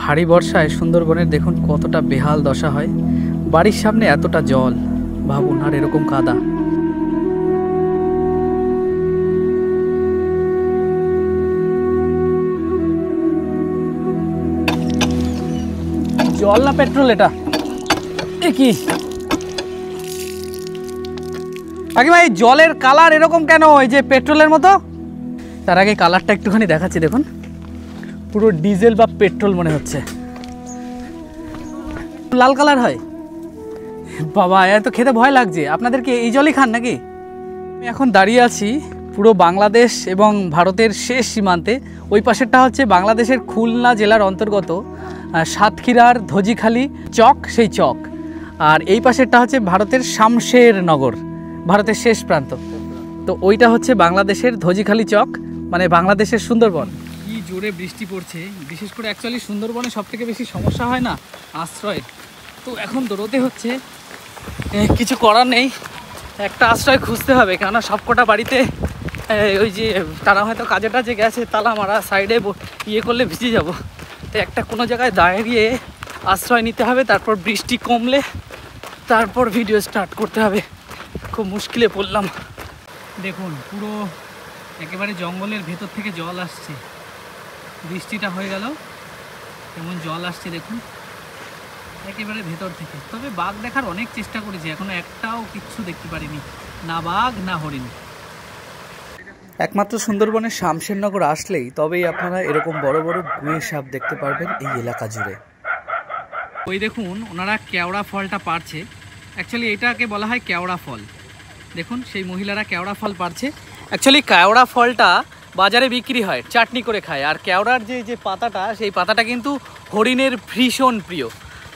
ভারী বর্ষায় সুন্দরবনের দেখুন কতটা বেহাল দশা হয়। বাড়ির সামনে এতটা জল, ভাবুন, আর এরকম কাদা। জল না পেট্রোল এটা? কি কাকিমা, এই জলের কালার এরকম কেন, এই যে পেট্রোলের মতো? তার আগে কালারটা একটুখানি দেখাচ্ছি, দেখুন পুরো ডিজেল বা পেট্রোল মনে হচ্ছে। লাল কালার হয় বাবা, এত খেতে ভয় লাগছে। আপনাদেরকে এই জলই খান নাকি? আমি এখন দাঁড়িয়ে আছি পুরো বাংলাদেশ এবং ভারতের শেষ সীমান্তে। ওই পাশেরটা হচ্ছে বাংলাদেশের খুলনা জেলার অন্তর্গত সাতক্ষীরার ধজিখালি চক, সেই চক। আর এই পাশেরটা হচ্ছে ভারতের শামশের নগর, ভারতের শেষ প্রান্ত। তো ওইটা হচ্ছে বাংলাদেশের ধজিখালি চক, মানে বাংলাদেশের সুন্দরবন। কি জোরে বৃষ্টি পড়ছে, বিশেষ করে অ্যাকচুয়ালি সুন্দরবনে সবথেকে বেশি সমস্যা হয় না আশ্রয়। তো এখন দৌড়তে হচ্ছে, কিছু করার নেই, একটা আশ্রয় খুঁজতে হবে। কেননা সবকটা বাড়িতে ওই যে তারা হয়তো কাজে টাজে গেছে, তালা মারা, সাইডে ইয়ে করলে ভিজে যাব। তো একটা কোনো জায়গায় দাঁড়িয়ে আশ্রয় নিতে হবে, তারপর বৃষ্টি কমলে তারপর ভিডিও স্টার্ট করতে হবে। খুব মুশকিলে পড়লাম। দেখুন পুরো একেবারে জঙ্গলের ভেতর থেকে জল আসছে। বৃষ্টিটা হয়ে গেল, কেমন জল আসছে দেখুন একেবারে ভেতর থেকে। তবে বাঘ দেখার অনেক চেষ্টা করেছি, এখনো একটাও কিচ্ছু দেখতে পারিনি, না বাঘ না হরিণ। একমাত্র সুন্দরবনের শামশেরনগর আসলেই তবেই আপনারা এরকম বড় বড় গুয়ে সাপ দেখতে পারবেন এই এলাকা জুড়ে। ওই দেখুন ওনারা কেওড়া ফলটা পারছে, অ্যাকচুয়ালি এটাকে বলা হয় কেওড়া ফল। দেখুন সেই মহিলারা কেওড়া ফল পারছে। অ্যাকচুয়ালি কেওড়া ফলটা বাজারে বিক্রি হয়, চাটনি করে খায়। আর কেওড়ার যে পাতাটা, সেই পাতাটা কিন্তু হরিণের ভীষণ প্রিয়।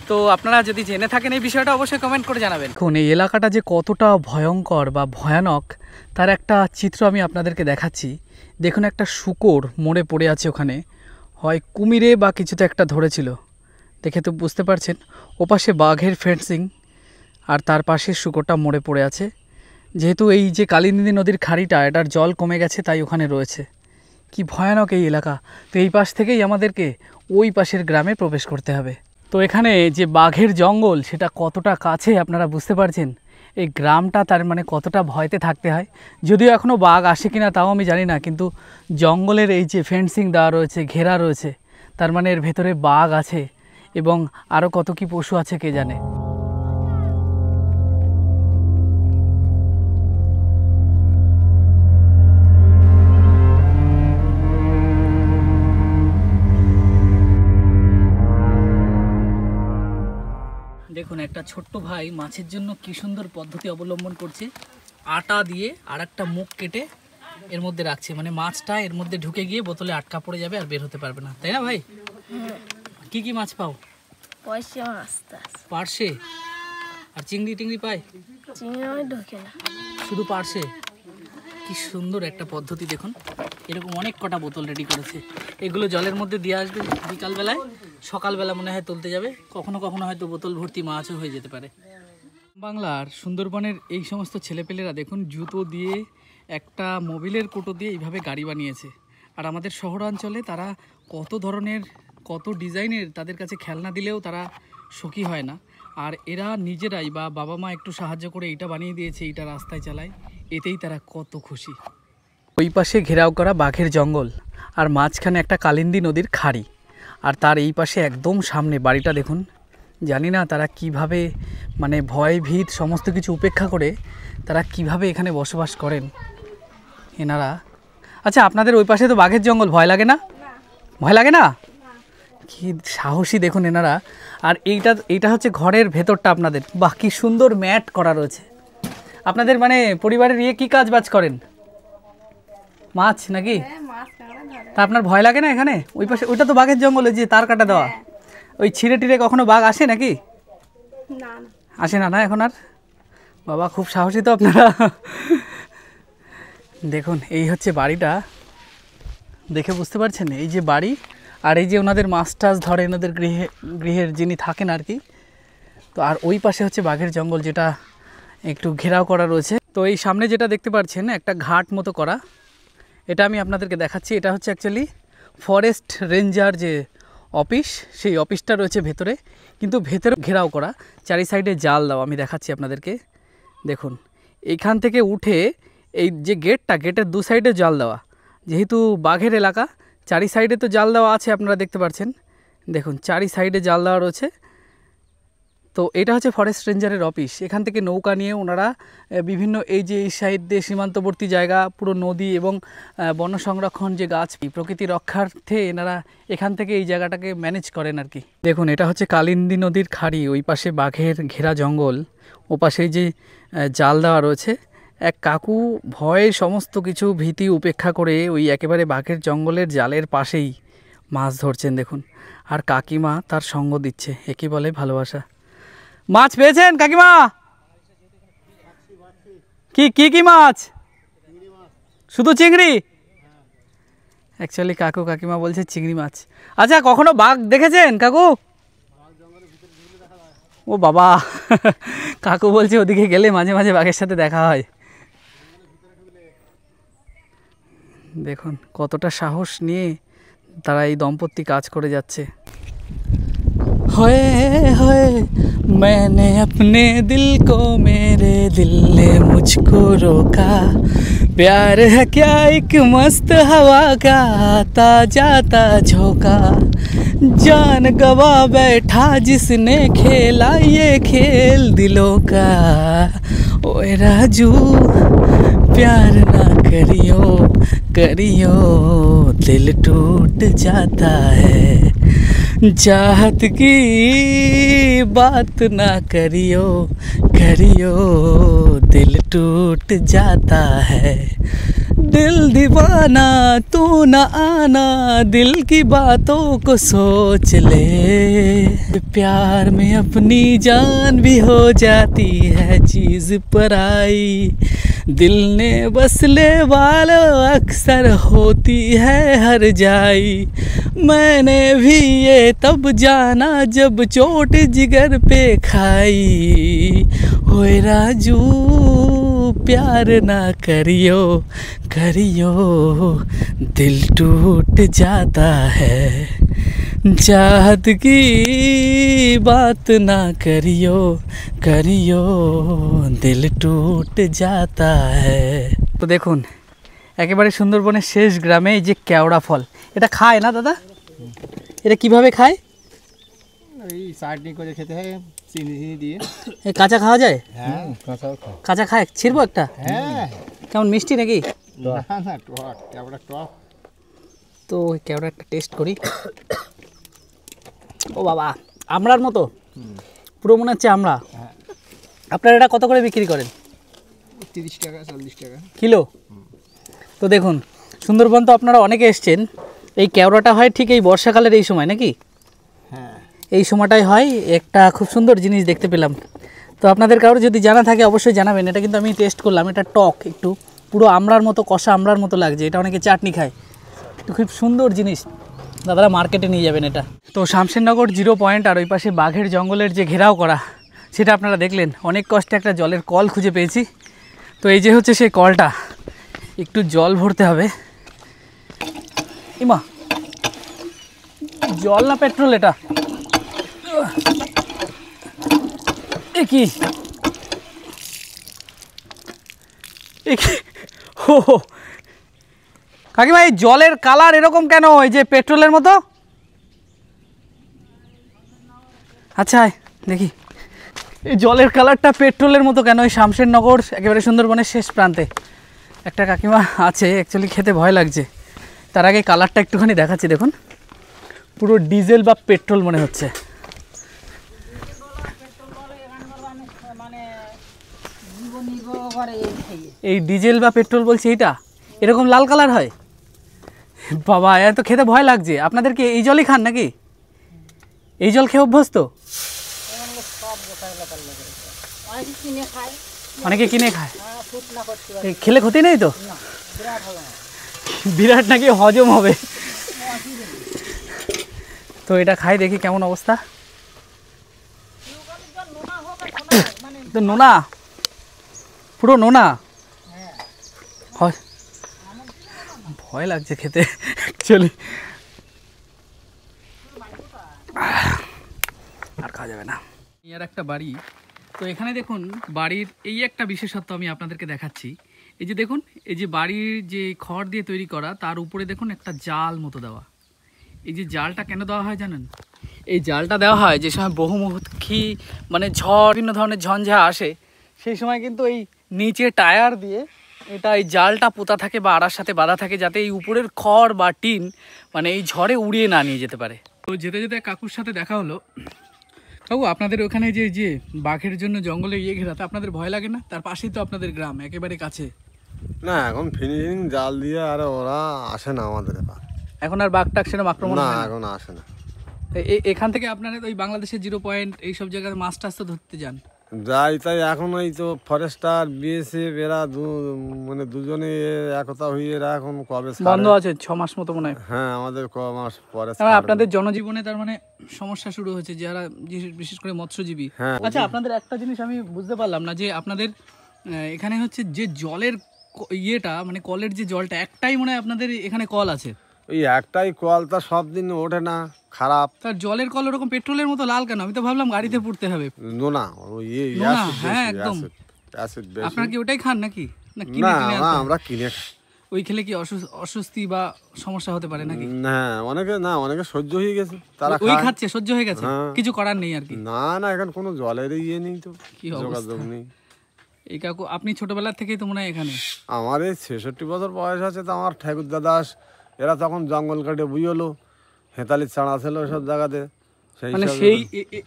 তো আপনারা যদি জেনে থাকেন এই বিষয়টা অবশ্যই কমেন্ট করে জানাবেন। দেখুন এই এলাকাটা যে কতটা ভয়ঙ্কর বা ভয়ানক তার একটা চিত্র আমি আপনাদেরকে দেখাচ্ছি। দেখুন একটা শূকর মরে পড়ে আছে ওখানে, হয় কুমিরে বা কিছুতে একটা ধরেছিল, দেখে তো বুঝতে পারছেন। ওপাশে বাঘের ফেন্সিং, আর তার পাশে শূকরটা মরে পড়ে আছে। যেহেতু এই যে কালিন্দী নদীর খাড়িটা, এটার জল কমে গেছে, তাই ওখানে রয়েছে। কি ভয়ানক এই এলাকা। তো এই পাশ থেকেই আমাদেরকে ওই পাশের গ্রামে প্রবেশ করতে হবে। তো এখানে যে বাঘের জঙ্গল, সেটা কতটা কাছে আপনারা বুঝতে পারছেন। এই গ্রামটা তার মানে কতটা ভয়তে থাকতে হয়। যদিও এখনও বাঘ আসে কিনা তাও আমি জানি না, কিন্তু জঙ্গলের এই যে ফেন্সিং দেওয়া রয়েছে, ঘেরা রয়েছে, তার মানে এর ভেতরে বাঘ আছে এবং আরও কত কি পশু আছে কে জানে। দেখুন একটা ছোট্ট ভাই মাছের জন্য কি সুন্দর পদ্ধতি অবলম্বন করছে। আটা দিয়ে আর একটা মুখ কেটে এর মধ্যে রাখছে, মানে মাছটা এর মধ্যে ঢুকে গিয়ে বোতলে আটকা পড়ে যাবে আর বের হতে পারবে না, তাই না ভাই? কি কি মাছ পাও? পার্শে আর চিংড়ি টিংড়ি পাই? শুধু পার্শে। কি সুন্দর একটা পদ্ধতি দেখুন। এরকম অনেক কটা বোতল রেডি করেছে। এগুলো জলের মধ্যে দিয়ে আসবে বিকালবেলায়, সকালবেলা মনে হয় তুলতে যাবে। কখনো কখনো হয়তো বোতল ভর্তি মাছও হয়ে যেতে পারে। বাংলার সুন্দরবনের এই সমস্ত ছেলেপেলেরা দেখুন জুতো দিয়ে, একটা মোবিলের কোটো দিয়ে এইভাবে গাড়ি বানিয়েছে। আর আমাদের শহরাঞ্চলে তারা কত ধরনের, কত ডিজাইনের, তাদের কাছে খেলনা দিলেও তারা সুখী হয় না। আর এরা নিজেরাই বা বাবা মা একটু সাহায্য করে এইটা বানিয়ে দিয়েছে, এইটা রাস্তায় চালায়, এতেই তারা কত খুশি। ওই পাশে ঘেরাও করা বাঘের জঙ্গল, আর মাঝখানে একটা কালিন্দী নদীর খাড়ি, আর তার এই পাশে একদম সামনে বাড়িটা দেখুন। জানি না তারা কিভাবে, মানে ভয় ভীত সমস্ত কিছু উপেক্ষা করে তারা কিভাবে এখানে বসবাস করেন এনারা। আচ্ছা আপনাদের ওই পাশে তো বাঘের জঙ্গল, ভয় লাগে না? ভয় লাগে না? কি সাহসী দেখুন এনারা। আর এইটা হচ্ছে ঘরের ভেতরটা আপনাদের। বাহ কি সুন্দর ম্যাট করা রয়েছে। আপনাদের মানে পরিবারের কি কাজ বাজ করেন? মাছ নাকি? তা আপনার ভয় লাগে না এখানে? ওই পাশে ওইটা তো বাঘের জঙ্গল, ওই যে তার কাটা দেওয়া, ওই ছিঁড়ে টিড়ে কখনো বাঘ আসে নাকি? আসে না, না এখন আর? বাবা খুব সাহসী তো আপনারা। দেখুন এই হচ্ছে বাড়িটা, দেখে বুঝতে পারছেন এই যে বাড়ি, আর এই যে ওনাদের মাছ টাছ ধরে ওনাদের গৃহের যিনি থাকেন আর কি। তো আর ওই পাশে হচ্ছে বাঘের জঙ্গল, যেটা একটু ঘেরাও করা রয়েছে। তো এই সামনে যেটা দেখতে পাচ্ছেন একটা ঘাট মতো করা, এটা আমি আপনাদেরকে দেখাচ্ছি। এটা হচ্ছে অ্যাকচুয়ালি ফরেস্ট রেঞ্জার যে অফিস, সেই অফিসটা রয়েছে ভেতরে, কিন্তু ভেতরে ঘেরাও করা, চারি সাইডে জাল দেওয়া। আমি দেখাচ্ছি আপনাদেরকে, দেখুন এইখান থেকে উঠে এই যে গেটটা, গেটের দু সাইডে জাল দেওয়া, যেহেতু বাঘের এলাকা চারি সাইডে তো জাল দেওয়া আছে, আপনারা দেখতে পাচ্ছেন, দেখুন চারি সাইডে জাল দেওয়া রয়েছে। তো এটা হচ্ছে ফরেস্ট রেঞ্জারের অফিস। এখান থেকে নৌকা নিয়ে ওনারা বিভিন্ন এই যে এই সাইড দিয়ে সীমান্তবর্তী জায়গা, পুরো নদী এবং বন সংরক্ষণ যে গাছ, প্রকৃতি রক্ষার্থে এনারা এখান থেকে এই জায়গাটাকে ম্যানেজ করেন আর কি। দেখুন এটা হচ্ছে কালিন্দী নদীর খাড়ি, ওই পাশে বাঘের ঘেরা জঙ্গল, ও পাশে যে জাল দেওয়া রয়েছে। এক কাকু ভয়ে সমস্ত কিছু ভীতি উপেক্ষা করে ওই একেবারে বাঘের জঙ্গলের জালের পাশেই মাছ ধরছেন দেখুন, আর কাকিমা তার সঙ্গ দিচ্ছে। একে বলে ভালোবাসা। মাছ পেয়েছেন কাকিমা? কি কি কি মাছ? শুধু চিংড়ি? অ্যাকচুয়ালি কাকু কাকিমা বলছে চিংড়ি মাছ। আচ্ছা, কখনো বাঘ দেখেছেন কাকু? ও বাবা, কাকু বলছে ওদিকে গেলে মাঝে মাঝে বাঘের সাথে দেখা হয়। দেখুন কতটা সাহস নিয়ে তারা এই দম্পতি কাজ করে যাচ্ছে। होए होए मैंने अपने दिल को, मेरे दिल ने मुझको रोका, प्यार है क्या एक मस्त हवा का, आता जाता झोंका, जान गवा बैठा जिसने खेला ये खेल दिलों का, ओए राजू प्यार ना करियो करियो, दिल टूट जाता है, चाहत की बात ना करियो करियो, दिल टूट जाता है, दिल दीवाना तू न आना, दिल की बातों को सोच ले, प्यार में अपनी जान भी हो जाती है चीज पराई, दिल ने बसले वालों अक्सर होती है हर जाई, मैंने भी ये तब जाना जब चोट जिगर पे खाई, ओए राजू प्यार ना करियो करियो, दिल टूट जाता है, चाहत की बात ना करियो करियो, दिल टूट जाता है। তো দেখুন একেবারে সুন্দরবনের শেষ গ্রামে এই যে কেওড়া ফল, এটা খায় না দাদা? এটা কিভাবে খায়? এই চাটনি করে খেতে হয়, চিনি দিয়ে। এই কাঁচা খাওয়া যায়? হ্যাঁ, কাঁচাও খায়। কাঁচা খায়? ছিড়বো একটা? হ্যাঁ। কেমন মিষ্টি নাকি? না না, টক, কেওড়া টক। তো ওই কেওড়া একটা টেস্ট করি। ও বাবা, আমড়ার মতো, পুরো মনে হচ্ছে আমড়া। আপনারা এটা কত করে বিক্রি করেন? 30 টাকা 40 টাকা কিলো। তো দেখুন সুন্দরবন তো আপনারা অনেকে এসছেন, এই কেওড়াটা হয় ঠিক এই বর্ষাকালের এই সময় নাকি? হ্যাঁ, এই সময়টাই হয়। একটা খুব সুন্দর জিনিস দেখতে পেলাম। তো আপনাদের কারোর যদি জানা থাকে অবশ্যই জানাবেন। এটা কিন্তু আমি টেস্ট করলাম, এটা টক, একটু পুরো আমড়ার মতো, কষা আমড়ার মতো লাগছে। এটা অনেকে চাটনি খায়, তো খুব সুন্দর জিনিস, দাদারা মার্কেটে নিয়ে যাবেন এটা। তো শামশেরনগর 0 পয়েন্ট আর ওই পাশে বাঘের জঙ্গলের যে ঘেরাও করা, সেটা আপনারা দেখলেন। অনেক কষ্টে একটা জলের কল খুঁজে পেয়েছি। তো এই যে হচ্ছে সেই কলটা, একটু জল ভরতে হবে। ইমা, জল না পেট্রোল এটা? এ কি ও কাকিমা, এই জলের কালার এরকম কেন, এই যে পেট্রোলের মতো? আচ্ছা দেখি, এই জলের কালারটা পেট্রোলের মতো কেন? এই শামশেরনগর একেবারে সুন্দরবনের শেষ প্রান্তে একটা কাকিমা আছে, অ্যাকচুয়ালি খেতে ভয় লাগছে। তার আগে কালারটা একটুখানি দেখাচ্ছি, দেখুন পুরো ডিজেল বা পেট্রোল মনে হচ্ছে। এই ডিজেল বা পেট্রোল বলছি, এইটা এরকম লাল কালার হয়? বাবা, এত খেতে ভয় লাগছে। আপনাদেরকে এই জলই খান নাকি? এই জল খেয়ে অভ্যস্ত? অনেকে কিনে খায়, খেলে ক্ষতি নেই তো? বিরাট নাকি হজম হবে। তো এটা খাই, দেখি কেমন অবস্থা। তো নোনা, পুরো নোনা। হয়, ভয় লাগছে খেতে অ্যাকচুয়ালি। আর খাওয়া যাবে না। আর একটা বাড়ি, তো এখানে দেখুন বাড়ির এই একটা বিশেষত্ব আমি আপনাদেরকে দেখাচ্ছি। এই যে দেখুন, এই যে বাড়ির যে খড় দিয়ে তৈরি করা, তার উপরে দেখুন একটা জাল মতো দেওয়া। এই যে জালটা কেন দেওয়া হয় জানেন? এই জালটা দেওয়া হয় যে সময় বহুমুখী মানে ঝড়, বিভিন্ন ধরনের ঝঞ্ঝা আসে, সেই সময় কিন্তু এই নিচে টায়ার দিয়ে এটা এই জালটা পোতা থাকে বা আড়ার সাথে বাঁধা থাকে, যাতে এই উপরের খড় বা টিন মানে এই ঝড়ে উড়িয়ে না নিয়ে যেতে পারে। তো যেতে যেতে কাকুর সাথে দেখা হলো। কাকু, আপনাদের ওখানে যে বাঘের জন্য জঙ্গলে ঘেরা, তা আপনাদের ভয় লাগে না? তার পাশেই তো আপনাদের গ্রাম, একেবারে কাছে। না, এখন ফিনিশিং জাল দিয়ে আর ওরা আসে না আমাদের এবার। এখন আর বাঘ টাক সেরকম আক্রমণ না, হয় না? এখন আসে না। এখান থেকে আপনারা ওই বাংলাদেশের 0 পয়েন্ট এইসব জায়গায় মাছ টাছ তো ধরতে যান? যাই, তাই এখন ওই তো ফরেস্টার বিএসএফ এরা মানে দুজনে একতা হয়ে এরা এখন কবে ছাড়ে। বন্ধ আছে 6 মাস মতো মনে হয়। হ্যাঁ, আমাদের ক মাস পরে তার মানে আপনাদের জনজীবনে তার মানে সমস্যা শুরু হয়েছে, যারা বিশেষ করে মৎস্যজীবী। হ্যাঁ। আচ্ছা, আপনাদের একটা জিনিস আমি বুঝতে পারলাম না, যে আপনাদের এখানে হচ্ছে যে জলের ইয়েটা মানে কলের যে জলটা, একটাই মনে হয় আপনাদের এখানে কল আছে। ওই একটাই কল, তা সব দিন ওঠে না, খারাপ। তার জলের কল ওরকম পেট্রোলের মতো লাল কেন? আমি তো ভাবলাম গাড়িতে পুড়তে হবে। নোনা, ওই নোনা, হ্যাঁ একদম। অ্যাসিড বেশি। আপনারা কি ওটাই খান নাকি? না কিনে না, কিনে না, আনতে হয়? আমরা কিনে খাই। ওই খেলে কি অস্বস্তি বা সমস্যা হতে পারে নাকি? অনেকে সহ্য হয়ে গেছে, তারা ওই খায়। খাচ্ছে, সহ্য হয়ে গেছে, হ্যাঁ। কিছু করার নেই আর কি। না, না, এখন কোনো জলের ইয়ে নেই তো, কি অবস্থা। যোগাযোগ নেই। এই কাকু, আপনি ছোটবেলা থেকেই তো মনে হয় এখানে? আমার এই 66 বছর বয়স আছে, তো আমার ঠাকুর দাদাস এরা তখন জঙ্গল কাটে বুঝলো, হেতালি চাড়া ছিল সব জায়গাতে। মানে সেই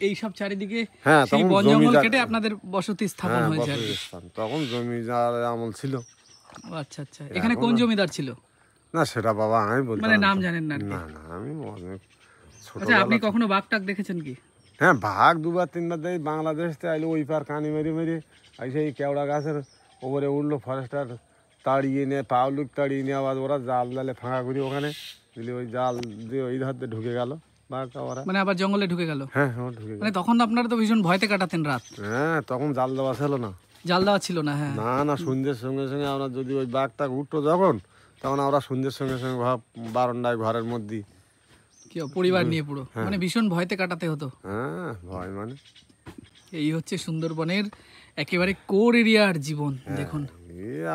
এই সব চারিদিকে হ্যাঁ, সেই তখন বন জঙ্গল জমিদার- কেটে আপনাদের বসতি স্থাপন হ্যাঁ, হয়েছে আর কি। বসতিস্থান। তখন জমিদার আমল ছিল। ও আচ্ছা আচ্ছা। এখানে কোন জমিদার ছিল? না, সেটা বাবা আমি বলতে মানে পারবো নাম না। জানেন না আর কি? না, না, আমি অনেক আচ্ছা, আপনি ছোটবেলা। কখনো বাঘ টাক দেখেছেন কি? হ্যাঁ, ভাগ 2 বার 3 বার দেয়। বাংলাদেশ থেকে আইলো, ওই পার কানি মেরে মেরে সেই কেওড়া গাছের ওপরে উঠলো, ফরেস্টার তাড়িয়ে নিয়ে, পাবলিক তাড়িয়ে নিয়ে আবার ওরা জাল জালে ফাঁকা করি ওখানে দিলে, ওই জাল দিয়ে ওই ধার দিয়ে ঢুকে গেল বাঘটা ওরা। মানে আবার জঙ্গলে ঢুকে গেল? হ্যাঁ, ঢুকে গেল। মানে তখন আপনারা তো ভীষণ ভয়তে কাটাতেন রাত? হ্যাঁ, তখন জাল দেওয়া ছিল না। জাল দেওয়া ছিল না? হ্যাঁ। না, না, সন্ধ্যের সঙ্গে সঙ্গে আমরা যদি ওই বাঘটা উঠতো যখন, তখন আমরা সন্ধ্যের সঙ্গে সঙ্গে বারান্দায় ঘরের মধ্যে। কি পরিবার নিয়ে পুরো মানে ভীষণ ভয়তে কাটাতে হতো? হ্যাঁ, ভয় মানে। এই হচ্ছে সুন্দরবনের একেবারে কোর এরিয়ার জীবন। দেখুন,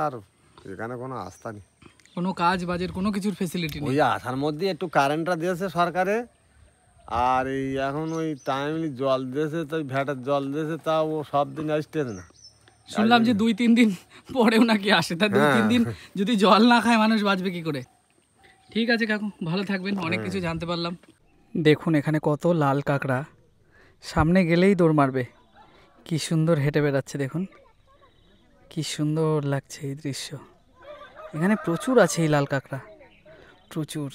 আর এখানে কোনো আস্থা নেই, কোনো কাজ বাজের কোনো কিছুর ফেসিলিটি নেই। ওই আসার মধ্যে একটু কারেন্টটা দিয়েছে সরকারে, আর এই এখন ওই টাইমলি জল দিয়েছে, তো ভ্যাটের জল দিয়েছে, তা ও সব দিন আসতে না। শুনলাম যে 2-3 দিন পরেও নাকি আসে। তা 2-3 দিন যদি জল না খায় মানুষ বাঁচবে কি করে? ঠিক আছে কাকু, ভালো থাকবেন, অনেক কিছু জানতে পারলাম। দেখুন এখানে কত লাল কাঁকড়া, সামনে গেলেই দৌড় মারবে। কি সুন্দর হেঁটে বেড়াচ্ছে, দেখুন কি সুন্দর লাগছে এই দৃশ্য। এখানে প্রচুর আছে এই লাল কাঁকড়া, প্রচুর।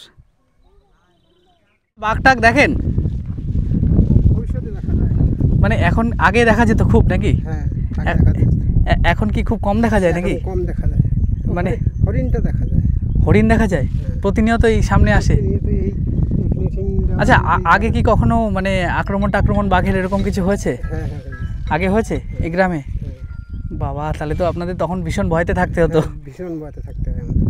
বাঘ টাক দেখেন? মানে এখন আগে দেখা যেত খুব নাকি? হ্যাঁ, এখন কি খুব কম দেখা যায় নাকি? কম দেখা যায়। মানে হরিণটা দেখা যায়, হরিণ দেখা যায় প্রতিনিয়ত, এই সামনে আসে। আচ্ছা, আগে কি কখনো মানে আক্রমণ বাঘের এরকম কিছু হয়েছে? হ্যাঁ, আগে হয়েছে এই গ্রামে? বাবা, তাহলে তো আপনাদের তখন ভীষণ ভয়তে থাকতে হতো। ভীষণ ভয়তে থাকতে হয় আমাদের।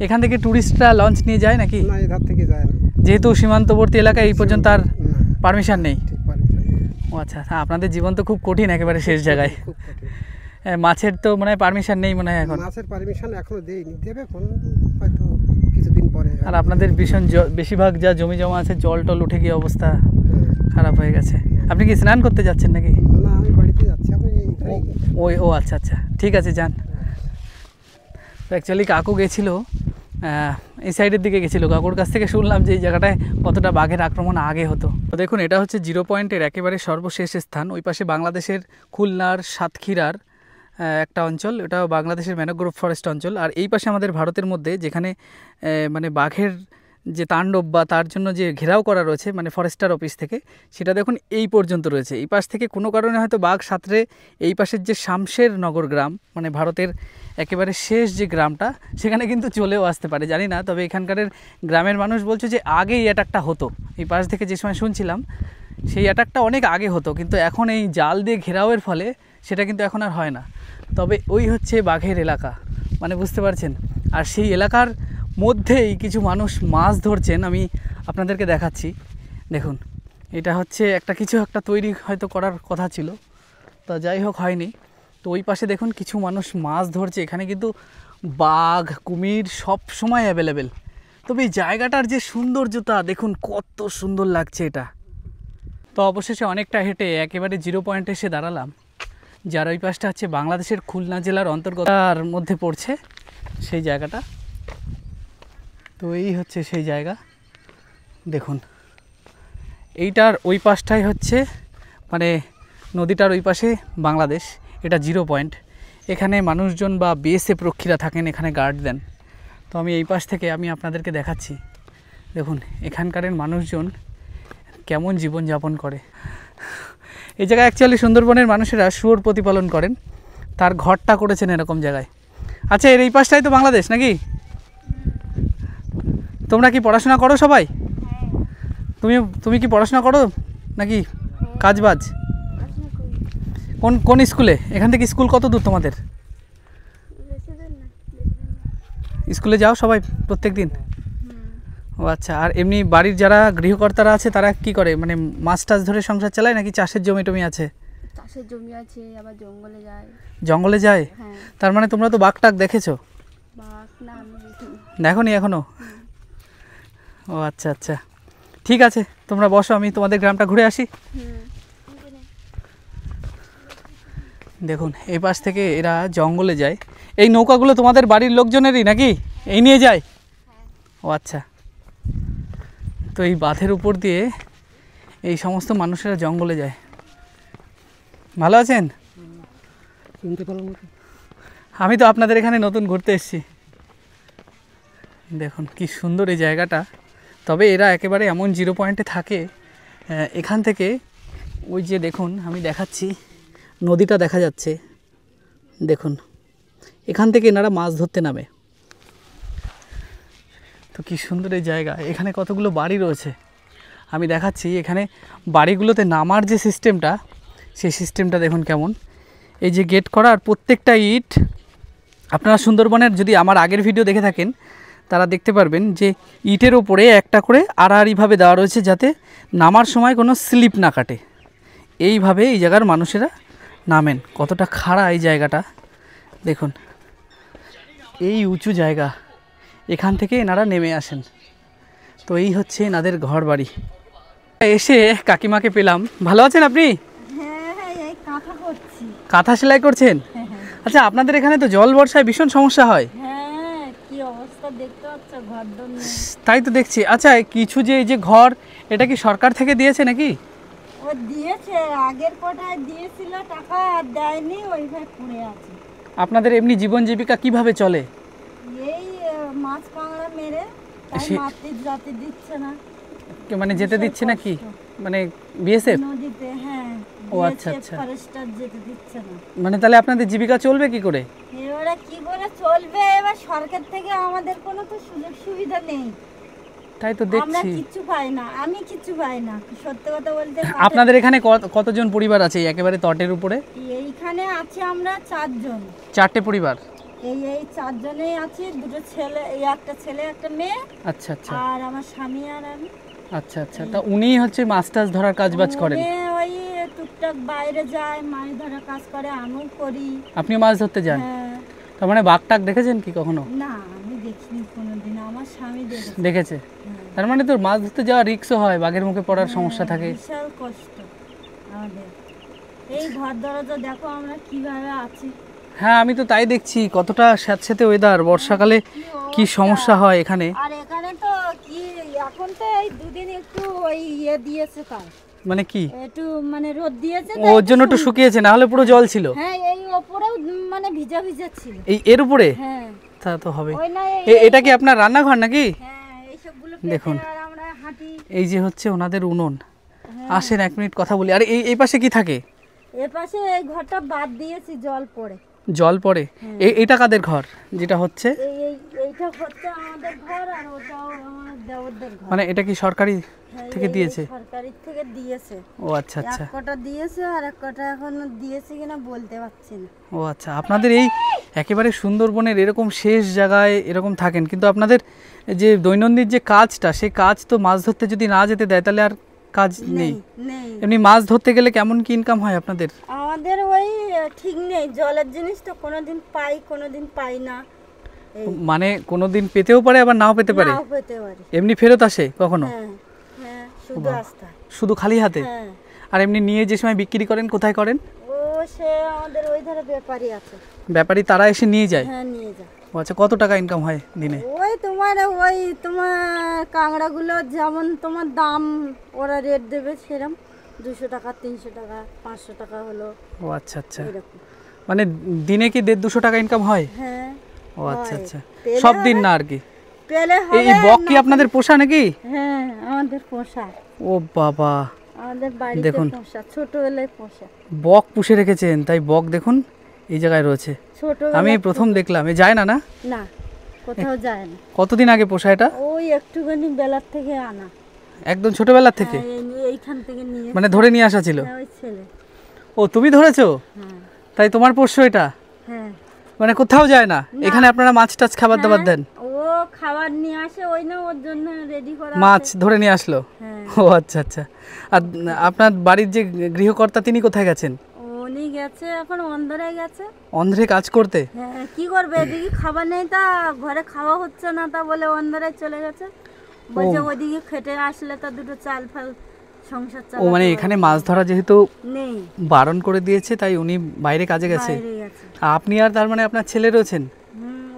এখান থেকে টুরিস্টরা লঞ্চ নিয়ে যায় নাকি? না, এধার থেকে যায় না, যেহেতু সীমান্তবর্তী এলাকায় এই পর্যন্ত আর না, পারমিশন নেই। ঠিক পারমিশন নেই। ও আচ্ছা, হ্যাঁ, আপনাদের জীবন তো খুব কঠিন, একেবারে শেষ জায়গায়। খুব কঠিন। মাছের তো মনে হয় পারমিশন নেই মনে হয় এখন। মাছের পারমিশন এখনো দেয়নি, দেবে কোন হয়তো কিছুদিন পরে। আর আপনাদের ভীষণ বেশিরভাগ যা জমি জমা আছে, জল টল উঠে গিয়ে অবস্থা হ্যাঁ। খারাপ হয়ে গেছে। আপনি কি স্নান করতে যাচ্ছেন নাকি? না, আমি বাড়িতে যাচ্ছি, আমি ও আচ্ছা আচ্ছা, ঠিক আছে, যান। তো অ্যাকচুয়ালি কাকু গেছিলো এই সাইডের দিকে গেছিলো। কাকুর কাছ থেকে শুনলাম যে এই জায়গাটায় কতটা বাঘের আক্রমণ আগে হতো। তো দেখুন, এটা হচ্ছে 0 পয়েন্টের একেবারে সর্বশেষ স্থান। ওই পাশে বাংলাদেশের খুলনার সাতক্ষীরার একটা অঞ্চল, এটা বাংলাদেশের ম্যানগ্রোভ ফরেস্ট অঞ্চল। আর এই পাশে আমাদের ভারতের মধ্যে যেখানে মানে বাঘের যে তাণ্ডব বা তার জন্য যে ঘেরাও করা রয়েছে মানে ফরেস্টার অফিস থেকে, সেটা দেখুন এই পর্যন্ত রয়েছে। এই পাশ থেকে কোনো কারণে হয়তো বাঘ সাঁতরে এই পাশের যে শামশের নগর গ্রাম, মানে ভারতের একেবারে শেষ যে গ্রামটা, সেখানে কিন্তু চলেও আসতে পারে, জানি না। তবে এখানকার গ্রামের মানুষ বলছে যে আগে এই অ্যাটাকটা হতো। এই পাশ থেকে যে সময় শুনছিলাম সেই অ্যাটাকটা অনেক আগে হতো, কিন্তু এখন এই জাল দিয়ে ঘেরাওয়ের ফলে সেটা কিন্তু এখন আর হয় না। তবে ওই হচ্ছে বাঘের এলাকা, মানে বুঝতে পারছেন। আর সেই এলাকার মধ্যেই কিছু মানুষ মাছ ধরছেন, আমি আপনাদেরকে দেখাচ্ছি, দেখুন। এটা হচ্ছে একটা কিছু একটা তৈরি হয়তো করার কথা ছিল, তা যাই হোক হয়নি। তো ওই পাশে দেখুন কিছু মানুষ মাছ ধরছে। এখানে কিন্তু বাঘ কুমির সব সময় অ্যাভেলেবেল। তবে এই জায়গাটার যে সৌন্দর্যতা দেখুন, কত সুন্দর লাগছে এটা। তো অবশেষে অনেকটা হেঁটে একেবারে জিরো পয়েন্টে এসে দাঁড়ালাম, যার ওই পাশটা হচ্ছে বাংলাদেশের খুলনা জেলার অন্তর্গতার মধ্যে পড়ছে সেই জায়গাটা। তো এই হচ্ছে সেই জায়গা দেখুন। এইটার ওই পাশটাই হচ্ছে মানে নদীটার ওই পাশে বাংলাদেশ, এটা জিরো পয়েন্ট। এখানে মানুষজন বা বিএসএফ রক্ষীরা থাকেন, এখানে গার্ড দেন। তো আমি এই পাশ থেকে আমি আপনাদেরকে দেখাচ্ছি। দেখুন এখানকার মানুষজন কেমন জীবনযাপন করে। এই জায়গায় অ্যাকচুয়ালি সুন্দরবনের মানুষেরা শুয়োর প্রতিপালন করেন, তার ঘরটা করেছেন এরকম জায়গায়। আচ্ছা, এর এই পাশটাই তো বাংলাদেশ নাকি? তোমরা কি পড়াশোনা করো সবাই? তুমি কি পড়াশোনা করো নাকি কাজবাজ? কোন স্কুলে? এখান থেকে স্কুল কত দূর তোমাদের? স্কুলে যাও সবাই প্রত্যেক দিন? ও আচ্ছা। আর এমনি বাড়ির যারা গৃহকর্তারা আছে তারা কি করে, মানে মাছ টাছ ধরে সংসার চালায় নাকি চাষের জমি টমি আছে? চাষের জমি আছে, আবার জঙ্গলে যায়। জঙ্গলে যায়? হ্যাঁ। তার মানে তোমরা তো বাঘ টাক দেখেছো? বাঘ না, আমি দেখিনি। দেখোনি এখনো? ও আচ্ছা আচ্ছা, ঠিক আছে তোমরা বসো, আমি তোমাদের গ্রামটা ঘুরে আসি। দেখুন এই পাশ থেকে এরা জঙ্গলে যায়। এই নৌকাগুলো তোমাদের বাড়ির লোকজনেরই নাকি? এই নিয়ে যায়? ও আচ্ছা। তো এই বাঁধের উপর দিয়ে এই সমস্ত মানুষেরা জঙ্গলে যায়। ভালো আছেন? আমি তো আপনাদের এখানে নতুন ঘুরতে এসেছি। দেখুন কি সুন্দর এই জায়গাটা। তবে এরা একেবারে এমন জিরো পয়েন্টে থাকে, এখান থেকে ওই যে দেখুন আমি দেখাচ্ছি, নদীটা দেখা যাচ্ছে দেখুন, এখান থেকে এনারা মাছ ধরতে নামে। তো কি সুন্দর এই জায়গা। এখানে কতগুলো বাড়ি রয়েছে আমি দেখাচ্ছি। এখানে বাড়িগুলোতে নামার যে সিস্টেমটা, সেই সিস্টেমটা দেখুন কেমন। এই যে গেট করা, আর প্রত্যেকটা ইট, আপনারা সুন্দরবনের যদি আমার আগের ভিডিও দেখে থাকেন তারা দেখতে পারবেন যে ইটের ওপরে একটা করে আড়াআড়িভাবে দেওয়া রয়েছে, যাতে নামার সময় কোনো স্লিপ না কাটে। এইভাবে এই জায়গার মানুষেরা নামেন। কতটা খাড়া এই জায়গাটা দেখুন, এই উঁচু জায়গা, এখান থেকে এনারা নেমে আসেন। তো এই হচ্ছে এনাদের ঘর বাড়ি। এসে কাকিমাকে পেলাম। ভালো আছেন আপনি? হ্যাঁ, এই কাঁথা করছি। কাঁথা সেলাই করছেন? আচ্ছা, আপনাদের এখানে তো জল বর্ষায় ভীষণ সমস্যা হয়। হ্যাঁ, কি অবস্থা দেখতে পাচ্ছ, ঘর দর নেই। তাই তো দেখছি। আচ্ছা, কিছু যে এই যে ঘর, এটা কি সরকার থেকে দিয়েছে নাকি? ও দিয়েছে, আগের কোটায় দিয়েছিল টাকা, আর দেয়নি, ওইভাবে পড়ে আছে। আপনাদের এমনি জীবন জীবিকা কিভাবে চলে? এই মাছ কাঁকড়া মেরে, তাই মারতে যাতে দিচ্ছে না। মানে যেতে দিচ্ছে না কি, মানে বিএসএফ নদীতে? হ্যাঁ। ও আচ্ছা আচ্ছা। ফরেস্টার যেতে দিচ্ছে না। মানে তাহলে আপনাদের জীবিকা চলবে কি করে? এবারে কি করে চলবে? এবার সরকার থেকে আমাদের কোনো তো সুযোগ সুবিধা নেই। তাই তো আমরা দেখছি। কিচ্ছু পাই না, আমি কিচ্ছু পাই না, সত্যি কথা বলতে। আপনাদের এখানে কতজন পরিবার আছে একেবারে তটের উপরে? এইখানে আছে আমরা 4 জন। 4টে পরিবার? এই 4 জনেই আছি, 2টো ছেলে, এই একটা ছেলে একটা মেয়ে। আচ্ছা আচ্ছা আর আমার স্বামী আর আমি। আচ্ছা আচ্ছা। তা উনি হচ্ছে মাছ টাছ ধরার কাজ বাজ করেন? ওই টুকটাক বাইরে যায়, মাছ ধরার কাজ করে, আমিও করি। আপনি মাছ ধরতে যান? হ্যাঁ। তার মানে বাঘ টাক দেখেছেন কি কখনো? না, আমি দেখিনি কোনোদিন, আমার স্বামী দেখেছে। দেখেছে? তার মানে তো মাছ ধরতে যাওয়া রিস্কও হয়, বাঘের মুখে পড়ার সমস্যা থাকে। বিশাল কষ্ট আমাদের। এই ঘর দরজা দেখো আমরা কিভাবে আছি। হ্যাঁ, আমি তো তাই দেখছি, কতটা স্যাঁতস্যাঁতে ওয়েদার, বর্ষাকালে কি সমস্যা হয় এখানে। আর এখানে তো কি এখন তো এই দুদিন একটু ওই দিয়েছে, তার মানে কি একটু মানে রোদ দিয়েছে, ওর জন্য একটু শুকিয়েছে, না হলে পুরো জল ছিল। হ্যাঁ, এই উপরেও মানে ভিজা ভিজা ছিল। এর উপরে? হ্যাঁ, তা তো হবে। ওই না, এটা কি আপনার রান্নাঘর নাকি? হ্যাঁ, এই সবগুলো দেখুন। আর আমরা হাঁটি। এই যে হচ্ছে ওনাদের উনুন। আসেন 1 মিনিট কথা বলি। আর এই পাশে কি থাকে? এর পাশে এই ঘরটা বাদ দিয়েছি, জল পড়ে। জল পড়ে? এটা কাদের ঘর যেটা হচ্ছে? এইটা হচ্ছে আমাদের ঘর, আর ওটাও আমার দেওরদের ঘর। মানে এটা কি সরকারি থেকে দিয়েছে? সরকারি থেকে দিয়েছে। ও আচ্ছা আচ্ছা। এক কটা দিয়েছে, আর এক কটা এখনো দিয়েছে কিনা বলতে পারছি না। ও আচ্ছা। আপনাদের এই একেবারে সুন্দরবনের এরকম শেষ জায়গায় এরকম থাকেন, কিন্তু আপনাদের যে দৈনন্দিন যে কাজটা, সেই কাজ তো মাছ ধরতে যদি না যেতে দেয় তাহলে আর কাজ নেই? নেই এমনি মাছ ধরতে গেলে কেমন কি ইনকাম হয় আপনাদের? আমাদের ওই ঠিক নেই, জলের জিনিস তো কোনোদিন পাই কোনোদিন পাই না, এই মানে কোনোদিন পেতেও পারে আবার নাও পেতে পারে, নাও পেতে পারি। এমনি ফেরত আসে কখনো? হ্যাঁ হ্যাঁ, শুধু আসতে হয়। শুধু খালি হাতে? হ্যাঁ, আর এমনি নিয়ে যে সময় বিক্রি করেন কোথায় করেন? ও সে আমাদের ওই ধারে ব্যাপারী আছে, ব্যাপারী তারা এসে নিয়ে যায়? হ্যাঁ নিয়ে যায়। ও আচ্ছা, কত টাকা ইনকাম হয় দিনে? ওই তোমার কাঁকড়াগুলো যেমন তোমার দাম ওরা রেট দেবে সেরকম, 200 টাকা 300 টাকা 500 টাকা হলো ও আচ্ছা আচ্ছা, এরকম। মানে দিনে কি 150-200 টাকা ইনকাম হয়? হ্যাঁ ও আচ্ছা হয়। আচ্ছা, পেলে সব দিন হবে, না আর কি? পেলে এই হবে বক কি না আপনাদের পোষা নাকি? হ্যাঁ আমাদের পোষা, ও বাবা, আমাদের বাড়িতে দেখুন। পোষা, ছোটবেলায় পোষা। বক পুষে রেখেছেন, তাই বক দেখুন এই জায়গায় রয়েছে। আমি প্রথম দেখলাম। এ যায় না? না না, কোথাও যায় না। কতদিন আগে পোষা এটা? ওই একটুখানি বেলার থেকে আনা, একদম ছোটবেলা থেকে? হ্যাঁ, এইখান থেকে নিয়ে, মানে ধরে নিয়ে আসা ছিল? হ্যাঁ, ওই ছেলে। ও তুমি ধরেছো? হ্যাঁ তাই তোমার পোষ্য এটা? হ্যাঁ, মানে কোথাও যায় না, এখানে আপনারা মাছ টাছ খাবার দাবার দেন? ও খাবার নিয়ে আসে, ওই না ওর জন্য রেডি করা মাছ আছে। ধরে নিয়ে আসলো? হ্যাঁ, ও আচ্ছা আচ্ছা। আর আপনার বাড়ির যে গৃহকর্তা তিনি কোথায় গেছেন? উনি গেছে এখন অন্ধরে গেছে। অন্ধ্রে কাজ করতে? হ্যাঁ, কি করবে, এদিকে খাবার নেই, তা ঘরে খাওয়া হচ্ছে না, তা বলে অন্ধরে চলে গেছে, বলছে ওইদিকে খেটে আসলে তা দুটো চাল ফাল সংসার ও চালাতে মানে পারবে। এখানে মাছ ধরা যেহেতু নেই, বারণ করে দিয়েছে তাই উনি বাইরে কাজে গেছে। বাইরে গেছে। আপনি আর তার মানে আপনার ছেলে রয়েছেন?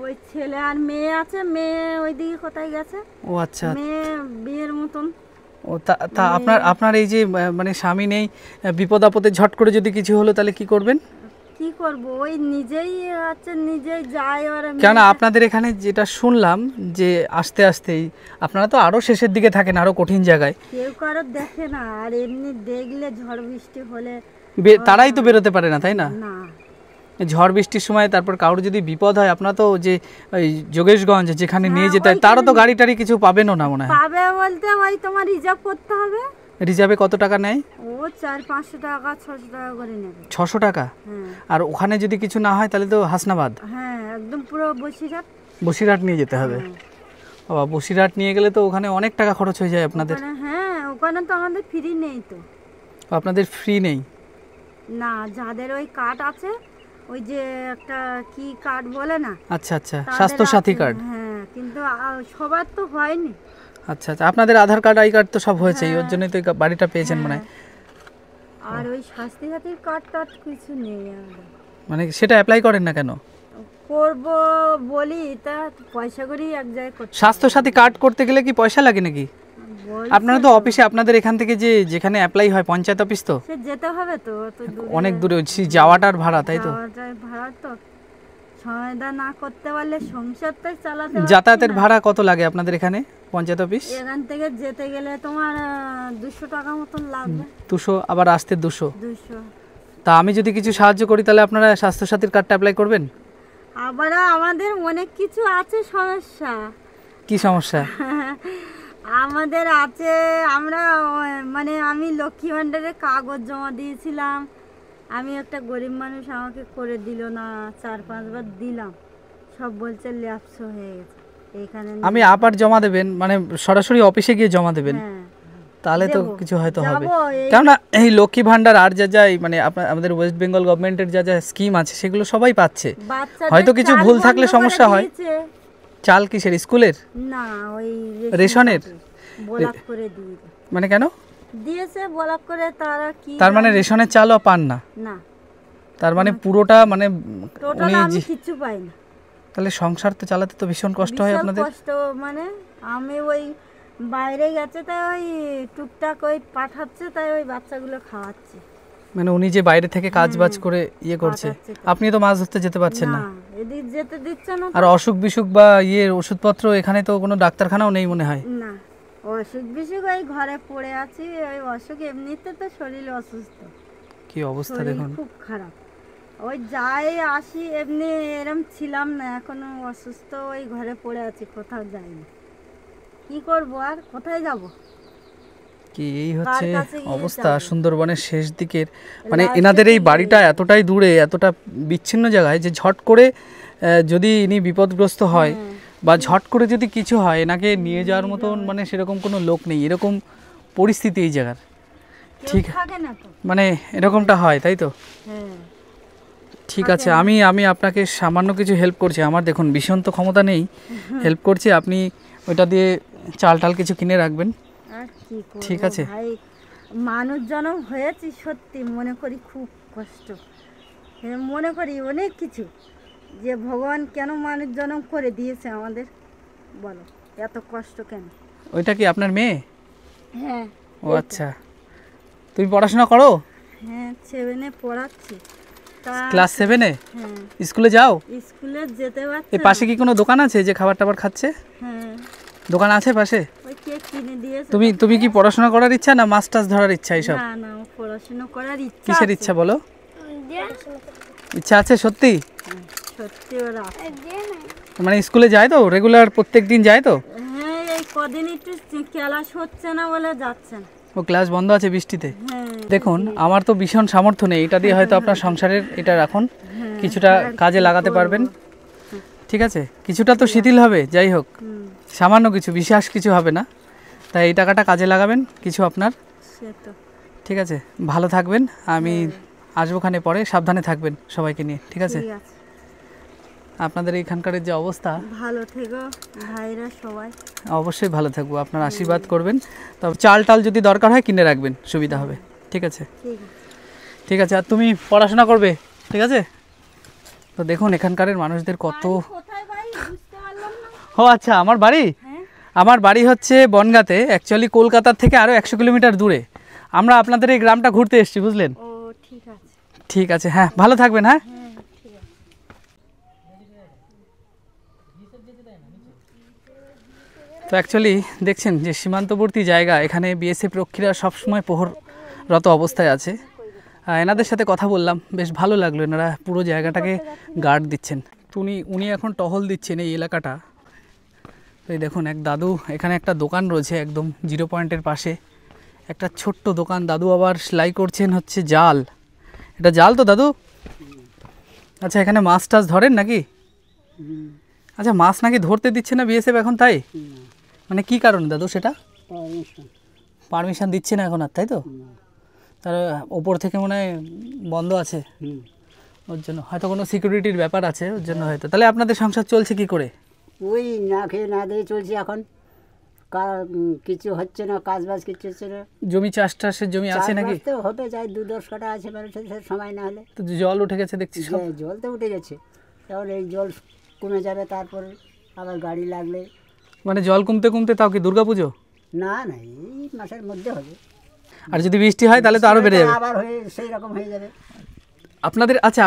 ওই ছেলে আর মেয়ে আছে, মেয়ে ওইদিকে কোথায় গেছে, ও আচ্ছা। মেয়ে বিয়ের মতন। ও তা আপনার আপনার এই যে মানে স্বামী নেই, বিপদ আপদে ঝট করে যদি কিছু হলো তাহলে কি করবেন? কি করব, ওই নিজেই আছে, নিজেই যায়। ওরা কেন আপনাদের এখানে যেটা শুনলাম যে আস্তে আস্তেই আপনারা তো আরো শেষের দিকে থাকেন, আরো কঠিন জায়গায়, কেউ কারো দেখে না, আর এমনি দেখলে ঝড় বৃষ্টি হলে তারাই তো বেরোতে পারে না, তাই না? না, ঝড় বৃষ্টির সময় তারপর কারোর যদি বিপদ হয়, আপনারা তো যে ওই যোগেশগঞ্জ যেখানে নিয়ে যেতে হয় তারও তো গাড়ি টাড়ি কিছু পাবেনও না মনে হয়? পাবে বলতে ওই তোমার রিজার্ভ করতে হবে। রিজার্ভে কত টাকা নেয়? ও 400-500 টাকা 600 টাকা করে নেবে। 600 টাকা? হ্যাঁ আর ওখানে যদি কিছু না হয় তাহলে তো হাসনাবাদ, হ্যাঁ, একদম পুরো বসিরহাট। বসিরহাট নিয়ে যেতে হবে? বাবা, বসিরহাট নিয়ে গেলে তো ওখানে অনেক টাকা খরচ হয়ে যায় আপনাদের। হ্যাঁ, ওখানে তো আমাদের ফ্রি নেই তো। আপনাদের ফ্রি নেই? না, যাদের ওই কার্ড আছে, ওই যে একটা কি কার্ড বলে না, আচ্ছা আচ্ছা, তাদের স্বাস্থ্য সাথী আছে, কার্ড। হ্যাঁ, কিন্তু সবার তো হয়নি। আচ্ছা আচ্ছা, আপনাদের আধার কার্ড আই কার্ড তো সব হয়েছে, ওর জন্যই তো এই বাড়িটা পেয়েছেন মনে হয়। আর ওই স্বাস্থ্য সাথীর কার্ড টার্ড কিছু নেই আমাদের। মানে সেটা অ্যাপ্লাই করেন না কেন? করব বলি, তা পয়সা করি এক জায়গায় করতে স্বাস্থ্য সাথী কার্ড করতে গেলে কি পয়সা লাগে নাকি? বলছে আপনারা তো অফিসে, আপনাদের এখান থেকে যে যেখানে অ্যাপ্লাই হয় পঞ্চায়েত অফিস, তো সে যেতে হবে তো, অত দূরে অনেক দূরে, সেই যাওয়াটার ভাড়া, তাই তো? যাওয়াটার ভাড়া তো সমাধা না করতে পারলে সংসারটাই চালাতে পারছি যাতায়াতের না। ভাড়া কত লাগে আপনাদের এখানে পঞ্চায়েত অফিস? এখান থেকে যেতে গেলে তোমার 200 টাকা মতন লাগবে। 200, আবার আসতে 200। 200। তা আমি যদি কিছু সাহায্য করি তাহলে আপনারা স্বাস্থ্য সাথীর কার্ডটা অ্যাপ্লাই করবেন? আবার আমাদের অনেক কিছু আছে সমস্যা। কি সমস্যা? আমাদের আছে, আমরা মানে আমি লক্ষ্মী ভাণ্ডারের কাগজ জমা দিয়েছিলাম, আমি একটা গরিব মানুষ, আমাকে করে দিল না, 4-5 বার দিলাম, সব বলছে ল্যাপস হয়ে গেছে এখানে। আমি আবার জমা দেবেন মানে সরাসরি অফিসে গিয়ে জমা দেবেন? হ্যাঁ, তাহলে তো দেবো, কিছু হয়তো হবে। যাবো, কেননা এই লক্ষ্মী ভাণ্ডার আর যা যা মানে আমাদের ওয়েস্ট বেঙ্গল গভর্নমেন্টের যা যা স্কিম আছে সেগুলো সবাই পাচ্ছে। বাচ্চাদের হয়তো কিছু চাল ভুল বন্ধ থাকলে করে সমস্যা হয়। দিয়েছে। চাল কিসের, স্কুলের? না, ওই রেশনের? ব্লক করে দিয়ে মানে কেন দিয়েছে, ব্লক করে, তারা কি তার মানে রেশনের চালও পান না? না, তার মানে পুরোটা মানে টোটাল উনি আমি কিচ্ছু পাই না। তাহলে সংসার তো চালাতে তো ভীষণ কষ্ট হয় বিশাল আপনাদের। কষ্ট, মানে আমি ওই বাইরে গেছে তাই ওই টুকটাক ওই পাঠাচ্ছে, তাই ওই বাচ্চাগুলো খাওয়াচ্ছে। মানে উনি যে বাইরে থেকে কাজ বাজ করে ইয়ে করছে, পাঠাচ্ছে তো। আপনি তো মাছ ধরতে যেতে পারছেন না। না, এদিক যেতে দিচ্ছে না তো। আর অসুখ বিসুখ বা ওষুধপত্র এখানে তো কোনো ডাক্তারখানাও নেই মনে হয়। না, অসুখ বিসুখ ওই ঘরে পড়ে আছি, ওই অসুখ এমনিতে তো শরীর অসুস্থ, কি অবস্থা শরীর দেখুন। খুব খারাপ, ওই যাই আসি এমনি এরম ছিলাম না, এখনো অসুস্থ, ওই ঘরে পড়ে আছি, কোথাও যাইনি। কি করবো আর, কোথায় যাব? কি এই হচ্ছে কার কাছে গিয়ে অবস্থা যাবো? সুন্দরবনের শেষ দিকের, মানে লাস্টে এনাদের এই গিয়ে। বাড়িটা এতটাই দূরে, এতটা বিচ্ছিন্ন জায়গায় যে ঝট করে যদি ইনি বিপদগ্রস্ত হয় বা ঝট করে যদি কিছু হয়, এনাকে নিয়ে যাওয়ার মতন মানে সেরকম কোনো লোক নেই। এরকম পরিস্থিতি এই জায়গার। কেউ ঠিক থাকে না তো। মানে এরকমটা হয়, তাই তো? হ্যাঁ ঠিক আছে, আমি আপনাকে সামান্য কিছু হেল্প করছি। আমার দেখুন ভীষণ তো ক্ষমতা নেই, হেল্প করছি। আপনি ওইটা দিয়ে চাল টাল কিছু কিনে রাখবেন। আর কি করব ঠিক আছে। ভাই, মানুষ জন্ম হয়েছি সত্যি মনে করি খুব কষ্ট, মনে করি অনেক কিছু, যে ভগবান কেন মানুষ জন্ম করে দিয়েছে আমাদের, বলো এত কষ্ট কেন? ওইটা কি আপনার মেয়ে? হ্যাঁ। ও আচ্ছা, তুমি পড়াশোনা করো? হ্যাঁ 7-এ পড়াচ্ছি। তা ক্লাস 7-এ? হ্যাঁ স্কুলে যাও? স্কুলে যেতে পারছে এই পাশে কি কোনো দোকান আছে যে খাবার টাবার খাচ্ছে? হ্যাঁ দোকান আছে পাশে? ওই কেক কিনে দিয়েছে। তুমি কি পড়াশোনা করার ইচ্ছা না মাছ টাছ ধরার ইচ্ছা এইসব? না না, পড়াশোনা করার ইচ্ছা কিসের আছে। ইচ্ছা বলো? ইচ্ছা আছে সত্যি? সত্যি ওরা আছে। মানে স্কুলে যায় তো রেগুলার, প্রত্যেক দিন যায় তো? হ্যাঁ এই কদিন একটু ক্লাস হচ্ছে না বলে যাচ্ছে না। ও ক্লাস বন্ধ আছে বৃষ্টিতে? হ্যাঁ দেখুন আমার তো ভীষণ সামর্থ্য নেই, এটা দিয়ে হয়তো আপনার সংসারের এটা রাখুন, কিছুটা কাজে লাগাতে পারবেন। ঠিক আছে, কিছুটা তো শিথিল হবে, যাই হোক সামান্য কিছু, বিশেষ কিছু হবে না। তাই এই টাকাটা কাজে লাগাবেন কিছু আপনার। সে তো ঠিক আছে, ভালো থাকবেন। আমি আসবো খানে পরে, সাবধানে থাকবেন সবাইকে নিয়ে। ঠিক আছে, ঠিক আছে। আপনাদের এইখানকার যে অবস্থা, ভালো থেকো ভাইরা সবাই। অবশ্যই ভালো থাকবো, আপনার আশীর্বাদ করবেন। তবে চাল টাল যদি দরকার হয় কিনে রাখবেন, সুবিধা হবে। ঠিক আছে, ঠিক আছে। ঠিক আছে। আর তুমি পড়াশোনা করবে, ঠিক আছে? তো দেখুন এখানকার মানুষদের কত। কোথায় ভাই বুঝতে পারলাম না। ও আচ্ছা, আমার বাড়ি? হ্যাঁ আমার বাড়ি হচ্ছে বনগাঁতে, অ্যাকচুয়ালি কলকাতার থেকে আরও 100 কিলোমিটার দূরে। আমরা আপনাদের এই গ্রামটা ঘুরতে এসেছি, বুঝলেন? ও ঠিক আছে। ঠিক আছে, হ্যাঁ ভালো থাকবেন। হ্যাঁ হ্যাঁ ঠিক আছে। তো অ্যাকচুয়ালি দেখছেন যে সীমান্তবর্তী জায়গা, এখানে বিএসএফ রক্ষীরা সবসময় প্রহররত অবস্থায় আছে। এনাদের সাথে কথা বললাম, বেশ ভালো লাগলো, এনারা পুরো জায়গাটাকে গার্ড দিচ্ছেন। তো উনি এখন টহল দিচ্ছেন এই এলাকাটা। তো এই দেখুন এক দাদু, এখানে একটা দোকান রয়েছে একদম 0 পয়েন্টের পাশে, একটা ছোট্ট দোকান। দাদু আবার সেলাই করছেন হচ্ছে জাল। এটা জাল তো দাদু? আচ্ছা, এখানে মাছ টাছ ধরেন নাকি? আচ্ছা, মাছ নাকি ধরতে দিচ্ছে না বিএসএফ এখন, তাই? মানে কি কারণ দাদু সেটা? পারমিশন দিচ্ছে না এখন আর, তাই তো? তার ওপর থেকে মনে হয় বন্ধ আছে, ওর জন্য হয়তো কোনো সিকিউরিটির ব্যাপার আছে, ওর জন্য হয়তো। তাহলে আপনাদের সংসার চলছে কি করে? ওই না খেয়ে না দিয়ে চলছে এখন, কিছু হচ্ছে না, কাজ বাজ কিছু হচ্ছে না। জমি চাষের জমি আছে নাকি? চাষবাস তো হবে, যাই 2-10 কাঠা আছে, সময় না হলে। তো জল উঠে গেছে দেখছি সব। জল তো উঠে গেছে, তাহলে এই জল কমে যাবে, তারপর আবার গাড়ি লাগলে। মানে জল কমতে কমতে তাও কি দুর্গাপুজো? না না, এই মাসের মধ্যে হবে। আর যদি বৃষ্টি হয় তাহলে তো আরো বেড়ে যাবে। আবার হয়ে সেই রকম হয়ে যাবে।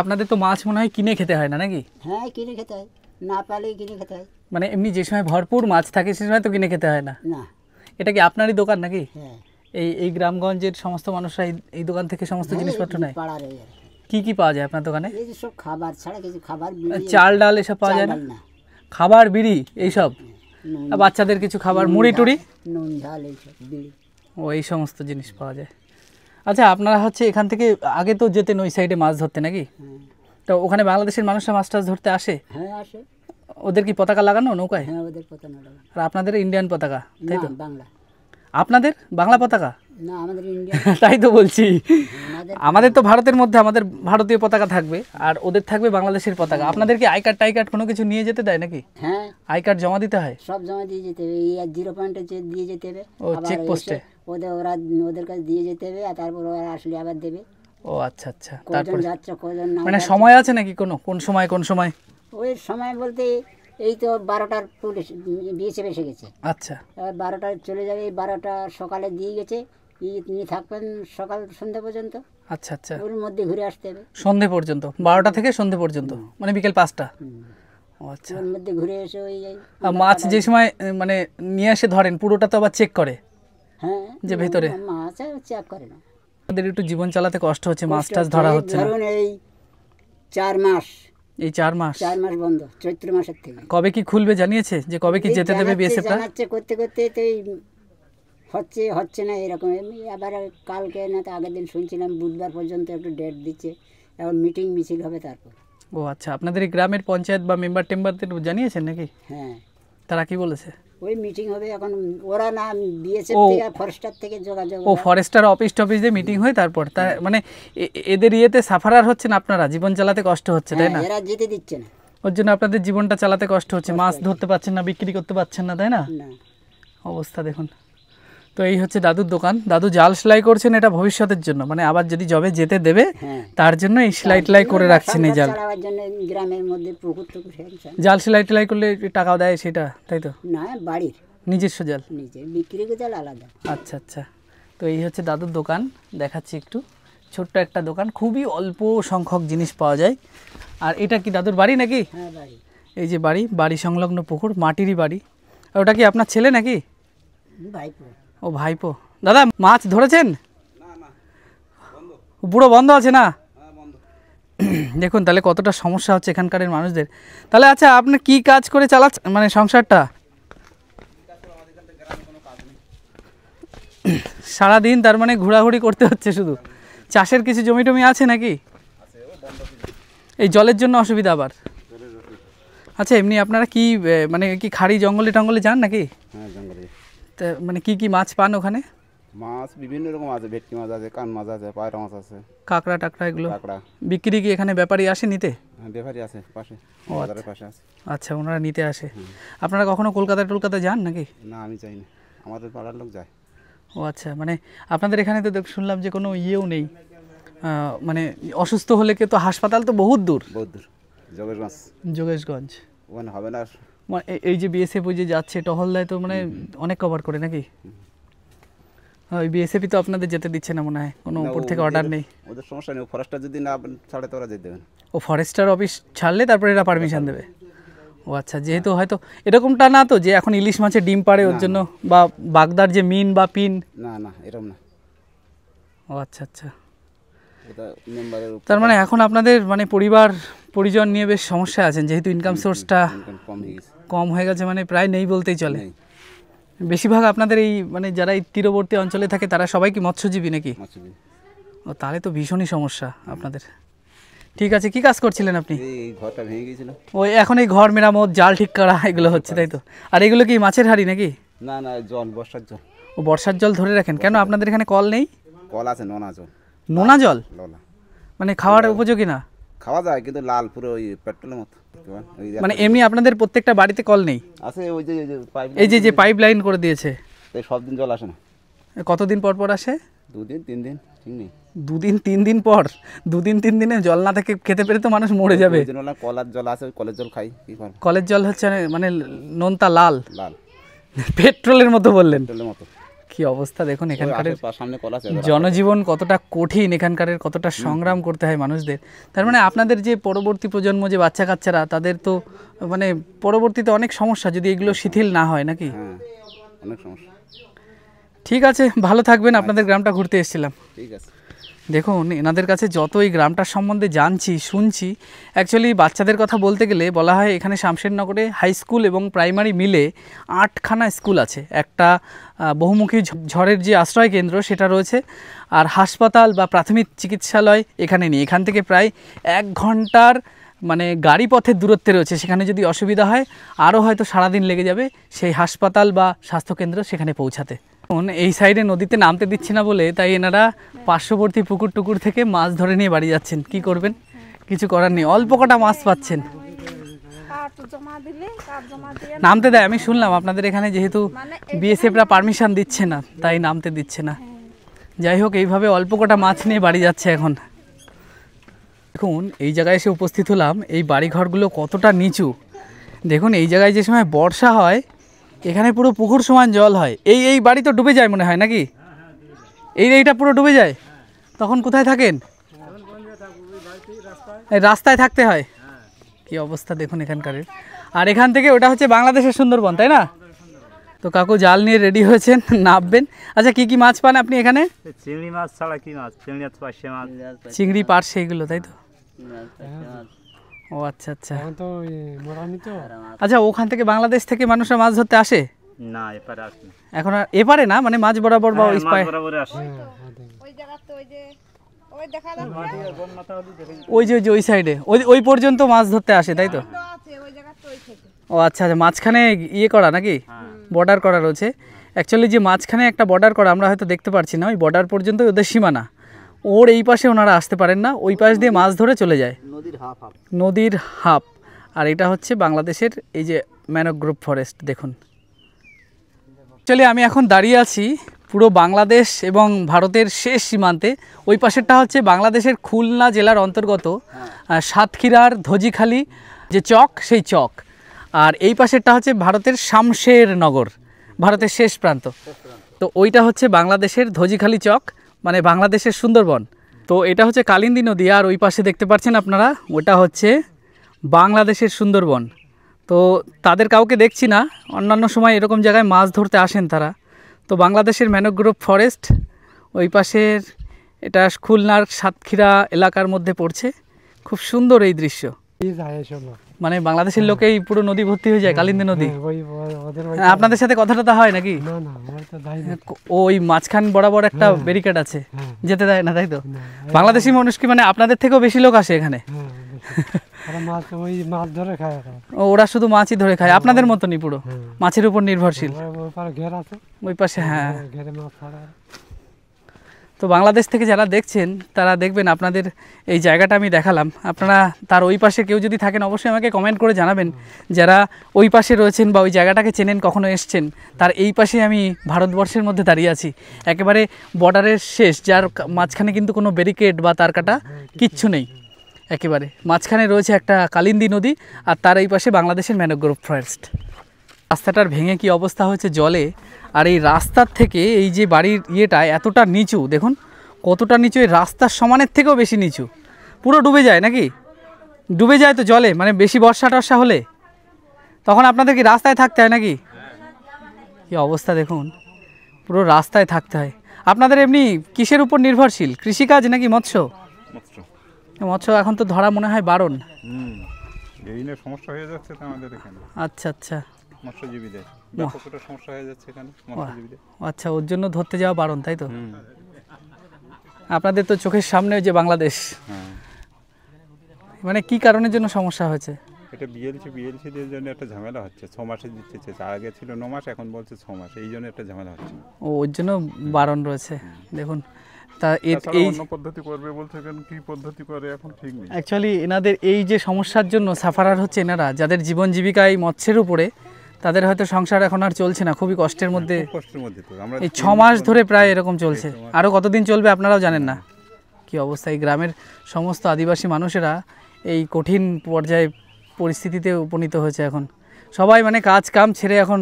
আপনাদের তো মাছ মনে হয় কিনে খেতে হয় না নাকি? হ্যাঁ কিনে খেতে হয়, না পালেই কিনে খেতে হয়। মানে এমনি যে সময় ভরপুর মাছ থাকে সে সময় তো কিনে খেতে হয় না? না। এটা কি আপনারই দোকান নাকি? হ্যাঁ এই গ্রামগঞ্জের সমস্ত মানুষরা এই দোকান থেকে সমস্ত জিনিসপত্র নেয়? পাড়ার এই আর কি। কি পাওয়া যায় আপনার দোকানে? এই যে সব খাবার ছাড়া কিছু, খাবার বিড়ি, চাল ডাল এসব পাওয়া যায় না? চাল ডাল না, খাবার বিড়ি এইসব, নুন, আর বাচ্চাদের কিছু খাবার, মুড়ি টুড়ি, নুন ঝাল এইসব বিড়ি। ও এই সমস্ত জিনিস পাওয়া যায়। আচ্ছা, আপনারা হচ্ছে এখান থেকে আগে তো যেতেন ওই সাইডে মাছ ধরতে নাকি? হ্যাঁ তো ওখানে বাংলাদেশের মানুষরা মাছ টাছ ধরতে আসে? হ্যাঁ আসে। ওদের কি পতাকা লাগানো নৌকায়? হ্যাঁ ওদের পতাকা লাগানো। আর আপনাদের ইন্ডিয়ান পতাকা, তাই তো? না বাংলা। আপনাদের বাংলা পতাকা? না আমাদের ইন্ডিয়া। তাই তো বলছি, আমাদের আমাদের তো ভারতের মধ্যে আমাদের ভারতীয় পতাকা থাকবে, আর ওদের থাকবে বাংলাদেশের পতাকা। আপনাদের কি আই কার্ড টাই কার্ড কোনো কিছু নিয়ে যেতে দেয় নাকি? হ্যাঁ আই কার্ড জমা দিতে হয়? সব জমা দিয়ে যেতে হবে, এই 0 পয়েন্টে দিয়ে যেতে হবে। ও, আবার চেকপোস্টে? এসে ওদের কাছে দিয়ে যেতে হবে, আর তারপর ওরা আসলে আবার দেবে। ও আচ্ছা আচ্ছা। কজন তারপরে যাচ্ছে কজন না মানে যাচ্ছে। সময় আছে নাকি কোন সময় কোন সময়? ওই সময় বলতে এই তো 12টার পুলিশ বিএসএফ এসে গেছে। আচ্ছা এবার 12টায় চলে যাবে, 12টা সকালে দিয়ে গেছে, নিয়ে থাকবেন সকাল সন্ধ্যা পর্যন্ত, আচ্ছা আচ্ছা। ওর মধ্যে ঘুরে আসতে হবে। সন্ধে পর্যন্ত, 12টা থেকে সন্ধে পর্যন্ত, মানে বিকেল 5টা? ও আচ্ছা। ওর মধ্যে ঘুরে এসে ওই আর মাছ যে সময় মানে নিয়ে এসে ধরেন পুরোটা তো আবার চেক করে হ্যাঁ যে ভেতরে? মাছ চেক করে না। আমাদের একটু জীবন চালাতে কষ্ট হচ্ছে, মাছ টাছ ধরা হচ্ছে না। ধরুন এই 4 মাস, এই 4 মাস 4 মাস বন্ধ, চৈত্র মাসের থেকে। কবে কি খুলবে জানিয়েছে যে কবে কি যেতে দেবে বিএসএফ? জানাচ্ছে করতে করতে তো এই হচ্ছে না এরকম। এমনি আবার কালকে না তো আগের দিন শুনছিলাম বুধবার পর্যন্ত একটু ডেট দিচ্ছে, এখন মিটিং মিছিল হবে তারপর। ও আচ্ছা, আপনাদের এই গ্রামের পঞ্চায়েত বা মেম্বার টেম্বারদের জানিয়েছেন নাকি? হ্যাঁ তারা কি বলেছে? ওই মিটিং হবে এখন, ওরা না বিএসএফ ও। থেকে ফরেস্টার থেকে যোগাযোগ ও ফরেস্টার অফিস টফিস দিয়ে মিটিং হয় তারপর তার মানে এদের ইয়েতে সাফারার হচ্ছেন আপনারা, জীবন চালাতে কষ্ট হচ্ছে তাই না? এরা যেতে দিচ্ছে না। ওর জন্য আপনাদের জীবনটা চালাতে কষ্ট হচ্ছে, মাছ ধরতে পারছেন না, বিক্রি করতে পারছেন না তাই না? না অবস্থা দেখুন। তো এই হচ্ছে দাদুর দোকান। দাদু জাল সেলাই করছেন, এটা ভবিষ্যতের জন্য, মানে আবার যদি জবে যেতে দেবে হ্যাঁ। তার জন্য এই সেলাই টেলাই করে রাখছেন এই জাল। চালাবার জন্য গ্রামের মধ্যে পুকুর টুকুর হেলছেন। জাল সেলাই টেলাই করলে টাকাও দেয় সেটা, তাই তো? না বাড়ির নিজস্ব জাল। নিজে বিক্রি করতে আলাদা। আচ্ছা আচ্ছা। তো এই হচ্ছে দাদুর দোকান, দেখাচ্ছি একটু। ছোট্ট একটা দোকান, খুবই অল্প সংখ্যক জিনিস পাওয়া যায়। আর এটা কি দাদুর বাড়ি নাকি? হ্যাঁ বাড়ি। এই যে বাড়ি, বাড়ি সংলগ্ন পুকুর, মাটিরই বাড়ি। আর ওটা কি আপনার ছেলে নাকি? ভাইপো। ও ভাইপো। দাদা মাছ ধরেছেন? পুরো বন্ধ আছে না? দেখুন তাহলে কতটা সমস্যা হচ্ছে এখানকার মানুষদের। তাহলে আচ্ছা আপনি কি কাজ করে চালাচ্ছেন মানে সংসারটা? সারাদিন তার মানে ঘোরাঘুরি করতে হচ্ছে শুধু। চাষের কিছু জমি টমি আছে নাকি? এই জলের জন্য অসুবিধা আবার। আচ্ছা এমনি আপনারা কি মানে কি খাড়ি জঙ্গলে টঙ্গলে যান নাকি? হ্যাঁ জঙ্গলে। তা মানে কি কি মাছ পান ওখানে? মাছ বিভিন্ন রকম আছে, ভেটকি মাছ আছে, কান মাছ আছে, পায়রা মাছ আছে, কাঁকড়া টাকড়া এগুলো কাঁকড়া। বিক্রি কি এখানে ব্যাপারী আসে নিতে? হ্যাঁ ব্যাপারী আছে পাশে, ও বাজারের পাশে আছে। আচ্ছা ওনারা নিতে আসে। আপনারা কখনো কলকাতা যান নাকি? না আমি চাই না, আমাদের পাড়ার লোক যায়। ও আচ্ছা, মানে আপনাদের এখানে তো শুনলাম যে কোনো ইয়েও নেই, মানে অসুস্থ হলে কে তো হাসপাতাল তো বহুত দূর, বহুত দূর, যোগেশগঞ্জ। যোগেশগঞ্জ। ওখানে হবে না। মানে এই যে বিএসএফ ওই যে যাচ্ছে টহল দেয় তো মানে অনেক কভার করে নাকি? ওই বিএসএফই তো আপনাদের যেতে দিচ্ছে না মনে হয়, কোনো উপর থেকে অর্ডার নেই। ওদের সমস্যা নেই, ফরেস্টার যদি না ছাড়ে তো ওরা যেতে দেবে না। ও ফরেস্টার অফিস ছাড়লে তারপরে এরা পারমিশন দেবে? ও আচ্ছা, যেহেতু হয়তো এরকমটা না তো যে এখন ইলিশ মাছের ডিম পাড়ে ওর জন্য, বা বাগদার যে মিন বা পিন? না না এরকম না। ও আচ্ছা আচ্ছা। ওটা মেম্বারের তার মানে এখন আপনাদের মানে পরিবার পরিজন নিয়ে বেশ সমস্যা আছেন, যেহেতু ইনকাম সোর্সটা কম হয়ে গেছে। কম হয়ে গেছে, মানে প্রায় নেই বলতেই চলে। নেই। বেশিরভাগ আপনাদের এই মানে যারা এই তীরবর্তী অঞ্চলে থাকে তারা সবাই কি মৎস্যজীবী নাকি? মাছুবি। ও তাহলে তো ভীষণই সমস্যা আপনাদের। ঠিক আছে, কি কাজ করছিলেন আপনি? এই ঘরটা ভেঙে গিয়েছিল। ওই এখন এই ঘর মেরামত, জাল ঠিক করা এগুলো হচ্ছে তাই তো? আর এগুলো কি মাছের হাঁড়ি নাকি? না না জল, বর্ষার জল। ও বর্ষার জল ধরে রাখেন কেন? আপনাদের এখানে কল নেই? কল আছে, নোনা জল। নোনা জল লোলা মানে খাওয়ার উপযোগী না? খাওয়া যায় কিন্তু লাল, পুরো ওই পেট্রোলের মতো। ওই মানে এমনি আপনাদের প্রত্যেকটা বাড়িতে কল নেই? আছে ওই যে পাইপ, এই যে পাইপ লাইন করে দিয়েছে, তাই সব দিন জল আসে না। কতদিন পর পর আসে? 2 দিন 3 দিন, ঠিক নেই। 2 দিন 3 দিন পর? 2 দিন 3 দিনে জল না থেকে খেতে পেরে তো মানুষ মরে যাবে। ওই জন্য না, কলার জল আছে, ওই কলের জল খাই, কি করব। কলের জল হচ্ছে মানে নোনতা লাল, লাল পেট্রোলের মতো বললেন? পেট্রোলের মতো। কি অবস্থা দেখুন এখানকার সামনে কল আছে। জনজীবন কতটা কঠিন, এখানকার কতটা সংগ্রাম করতে হয় মানুষদের। তার মানে আপনাদের যে পরবর্তী প্রজন্ম, যে বাচ্চা কাচ্চারা, তাদের তো মানে পরবর্তীতে অনেক সমস্যা যদি এগুলো শিথিল না হয় নাকি? হ্যাঁ অনেক সমস্যা। ঠিক আছে, ভালো থাকবেন। আপনাদের গ্রামটা ঘুরতে এসেছিলাম। ঠিক আছে। দেখুন এনাদের কাছে যত এই গ্রামটার সম্বন্ধে জানছি শুনছি, অ্যাকচুয়ালি বাচ্চাদের কথা বলতে গেলে বলা হয় এখানে শামশেরনগরে হাই স্কুল এবং প্রাইমারি মিলে 8খানা স্কুল আছে। একটা বহুমুখী ঝড়ের যে আশ্রয় কেন্দ্র সেটা রয়েছে, আর হাসপাতাল বা প্রাথমিক চিকিৎসালয় এখানে নেই। এখান থেকে প্রায় 1 ঘন্টার মানে গাড়ি পথের দূরত্বে রয়েছে। সেখানে যদি অসুবিধা হয় আরও হয়তো সারাদিন লেগে যাবে সেই হাসপাতাল বা স্বাস্থ্যকেন্দ্র সেখানে পৌঁছাতে। এই সাইডে নদীতে নামতে দিচ্ছে না বলে তাই এনারা পার্শ্ববর্তী পুকুর টুকুর থেকে মাছ ধরে নিয়ে বাড়ি যাচ্ছেন। কি করবেন, কিছু করার নেই, অল্প কটা মাছ পাচ্ছেন। নামতে দেয়, আমি শুনলাম আপনাদের এখানে যেহেতু বিএসএফরা পারমিশন দিচ্ছে না তাই নামতে দিচ্ছে না। যাই হোক, এইভাবে অল্প কটা মাছ নিয়ে বাড়ি যাচ্ছে এখন। দেখুন এই জায়গায় এসে উপস্থিত হলাম, এই বাড়িঘরগুলো কতটা নিচু দেখুন। এই জায়গায় যে সময় বর্ষা হয় এখানে পুরো পুকুর সমান জল হয়। এই বাড়ি তো ডুবে যায় মনে হয় নাকি? এইটা পুরো ডুবে যায়। তখন কোথায় থাকেন? রাস্তায় থাকতে হয়। কি অবস্থা দেখুন এখানকার। আর এখান থেকে ওটা হচ্ছে বাংলাদেশের সুন্দরবন, তাই না? তো কাকু জাল নিয়ে রেডি হয়েছেন, নামবেন। আচ্ছা কি কি মাছ পান আপনি এখানে? চিংড়ি মাছ ছাড়া কি মাছ? চিংড়ি মাছ, পার্শে মাছ, চিংড়ি, পার্শে এগুলো, তাই তো? ও আচ্ছা আচ্ছা। আচ্ছা ওখান থেকে বাংলাদেশ থেকে মানুষরা মাছ ধরতে আসে? না এপারে আসে না। এখন আর এপারে না, মানে মাঝ বরাবর বা ওই মাছ বরাবরে আসে। ওই যে ওই সাইডে ওই পর্যন্ত মাছ ধরতে আসে, তাই তো? ও আচ্ছা আচ্ছা, মাঝখানে ইয়ে করা নাকি? বর্ডার করা রয়েছে। অ্যাকচুয়ালি যে মাঝখানে একটা বর্ডার করা আমরা হয়তো দেখতে পাচ্ছি না, ওই বর্ডার পর্যন্ত ওদের সীমানা। ওর এই পাশে ওনারা আসতে পারেন না, ওই পাশ দিয়ে মাছ ধরে চলে যায়, নদীর হাফ। আর এটা হচ্ছে বাংলাদেশের এই যে ম্যানগ্রোভ ফরেস্ট দেখুন। অ্যাকচুয়ালি আমি এখন দাঁড়িয়ে আছি পুরো বাংলাদেশ এবং ভারতের শেষ সীমান্তে। ওই পাশেরটা হচ্ছে বাংলাদেশের খুলনা জেলার অন্তর্গত সাতক্ষীরার ধজিখালি যে চক, সেই চক। আর এই পাশেরটা হচ্ছে ভারতের শামশের নগর, ভারতের শেষ প্রান্ত। তো ওইটা হচ্ছে বাংলাদেশের ধজিখালি চক, মানে বাংলাদেশের সুন্দরবন। তো এটা হচ্ছে কালিন্দী নদী, আর ওই পাশে দেখতে পাচ্ছেন আপনারা, ওটা হচ্ছে বাংলাদেশের সুন্দরবন। তো তাদের কাউকে দেখছি না, অন্যান্য সময় এরকম জায়গায় মাছ ধরতে আসেন তারা। তো বাংলাদেশের ম্যানগ্রোভ ফরেস্ট ওই পাশের, এটা খুলনার সাতক্ষীরা এলাকার মধ্যে পড়ছে। খুব সুন্দর এই দৃশ্য, মানে বাংলাদেশের লোকেই পুরো নদী ভর্তি হয়ে যায়, কালিন্দী নদী। আপনাদের সাথে কথা টথা হয় নাকি? ওই মাঝখান বরাবর একটা ব্যারিকেড আছে, যেতে দেয় না, তাই তো? বাংলাদেশি মানুষ কি মানে আপনাদের থেকেও বেশি লোক আসে এখানে? ওরা শুধু মাছই ধরে খায়, আপনাদের মতনই পুরো মাছের উপর নির্ভরশীল ওই পাশে। হ্যাঁ, তো বাংলাদেশ থেকে যারা দেখছেন তারা দেখবেন আপনাদের এই জায়গাটা আমি দেখালাম, আপনারা তার ওই পাশে কেউ যদি থাকেন অবশ্যই আমাকে কমেন্ট করে জানাবেন। যারা ওই পাশে রয়েছেন বা ওই জায়গাটাকে চেনেন, কখনো এসছেন, তার এই পাশে আমি ভারতবর্ষের মধ্যে দাঁড়িয়ে আছি, একেবারে বর্ডারের শেষ, যার মাঝখানে কিন্তু কোনো ব্যারিকেড বা তার কাটা কিচ্ছু নেই। একেবারে মাঝখানে রয়েছে একটা কালিন্দী নদী, আর তার এই পাশে বাংলাদেশের ম্যানগ্রোভ ফরেস্ট। রাস্তাটার ভেঙে কি অবস্থা হয়েছে জলে, আর এই রাস্তার থেকে এই যে বাড়ির ইয়েটা এতটা নিচু, দেখুন কতটা নিচু, এই রাস্তার সমানের থেকেও বেশি নিচু, পুরো ডুবে যায় নাকি? ডুবে যায় তো জলে, মানে বেশি বর্ষা টর্ষা হলে তখন আপনাদের কি রাস্তায় থাকতে হয় নাকি? কি অবস্থা দেখুন, পুরো রাস্তায় থাকতে হয়। আপনাদের এমনি কিসের উপর নির্ভরশীল, কৃষিকাজ নাকি মৎস্য? মৎস্য এখন তো ধরা মনে হয় বারণ। এই নিয়ে সমস্যা হয়ে যাচ্ছে তো আমাদের এখানে। আচ্ছা আচ্ছা, মৎস্যজীবীদের ব্যাপকটা সমস্যা হয়ে যাচ্ছে এখানে মৎস্যজীবীদের। আচ্ছা, ওর জন্য ধরতে যাওয়া বারণ, তাই তো? আপনাদের তো চোখের সামনে যে বাংলাদেশ, মানে কি কারণের জন্য সমস্যা হয়েছে? এটা বিএলসিদের জন্য একটা ঝামেলা হচ্ছে, 6 মাসে দিচ্ছে, আগে ছিল 9 মাস, এখন বলছে 6 মাস, এই জন্য একটা ঝামেলা হচ্ছে। ওর জন্য বারণ রয়েছে। দেখুন, তা এই অন্য পদ্ধতি করবে বলছে, কেন কি পদ্ধতি করে এখন ঠিক নেই। অ্যাকচুয়ালি এনাদের এই যে সমস্যার জন্য সাফারার হচ্ছে এনারা, যাদের জীবন জীবিকা এই মৎস্যের উপরে, তাদের হয়তো সংসার এখন আর চলছে না, খুবই কষ্টের মধ্যে। এই 6 মাস ধরে প্রায় এরকম চলছে, আরও কতদিন চলবে আপনারাও জানেন না। কি অবস্থা, এই গ্রামের সমস্ত আদিবাসী মানুষেরা এই কঠিন পর্যায়ে পরিস্থিতিতে উপনীত হয়েছে এখন। সবাই মানে কাজ কাম ছেড়ে এখন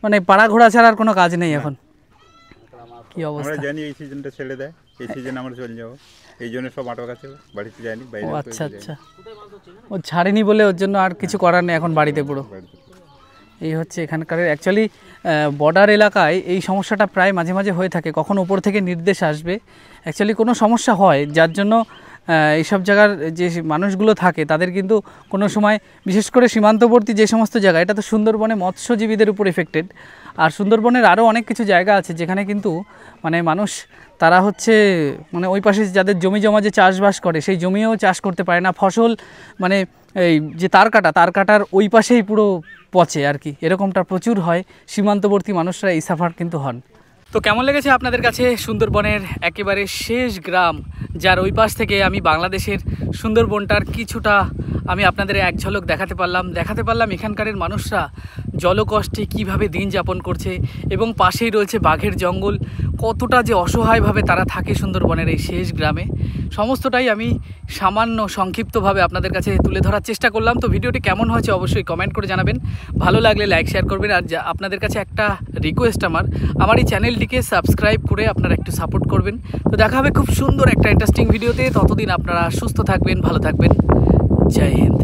মানে পাড়া ঘোড়া ছাড়ার কোনো কাজ নেই এখন। কি অবস্থা, আমরা জানি এই সিজনটা ছেড়ে দেয়, এই সিজনে আমরা চলে যাবো, এই জন্য সব আটক আছে, বাড়িতে যায়নি, বাইরে। আচ্ছা আচ্ছা, ও ছাড়েনি বলে ওর জন্য আর কিছু করার নেই, এখন বাড়িতে পুরো। এই হচ্ছে এখানকার অ্যাকচুয়ালি বর্ডার এলাকায় এই সমস্যাটা প্রায় মাঝে মাঝে হয়ে থাকে, কখন উপর থেকে নির্দেশ আসবে, অ্যাকচুয়ালি কোনো সমস্যা হয় যার জন্য এইসব জায়গার যে মানুষগুলো থাকে তাদের কিন্তু কোনো সময়, বিশেষ করে সীমান্তবর্তী যে সমস্ত জায়গা, এটা তো সুন্দরবনে মৎস্যজীবীদের উপর এফেক্টেড। আর সুন্দরবনের আরও অনেক কিছু জায়গা আছে যেখানে কিন্তু মানে মানুষ, তারা হচ্ছে মানে ওই পাশে যাদের জমি জমা যে চাষবাস করে, সেই জমিও চাষ করতে পারে না, ফসল মানে এই যে তার কাটার ওই পাশেই পুরো পচে আর কি, এরকমটা প্রচুর হয়। সীমান্তবর্তী মানুষরা এই সাফার কিন্তু হন। তো কেমন লেগেছে আপনাদের কাছে সুন্দরবনের একেবারে শেষ গ্রাম, যার ওই পাশ থেকে আমি বাংলাদেশের সুন্দরবনটার কিছুটা আমি আপনাদের এক ঝলক দেখাতে পারলাম এখানকারের মানুষরা জলকষ্টে কিভাবে দিন যাপন করছে, এবং পাশেই রয়েছে বাঘের জঙ্গল, কতটা যে অসহায়ভাবে তারা থাকে সুন্দরবনের এই শেষ গ্রামে। সমস্তটাই আমি সামান্য সংক্ষিপ্তভাবে আপনাদের কাছে তুলে ধরার চেষ্টা করলাম। তো ভিডিওটি কেমন হয়েছে অবশ্যই কমেন্ট করে জানাবেন, ভালো লাগলে লাইক শেয়ার করবেন। আর আপনাদের কাছে একটা রিকোয়েস্ট, আমার এই চ্যানেলটিকে সাবস্ক্রাইব করে আপনারা একটু সাপোর্ট করবেন। তো দেখা হবে খুব সুন্দর একটা ইন্টারেস্টিং ভিডিওতে, ততদিন আপনারা সুস্থ থাকবেন, ভালো থাকবেন। জয় হিন্দ।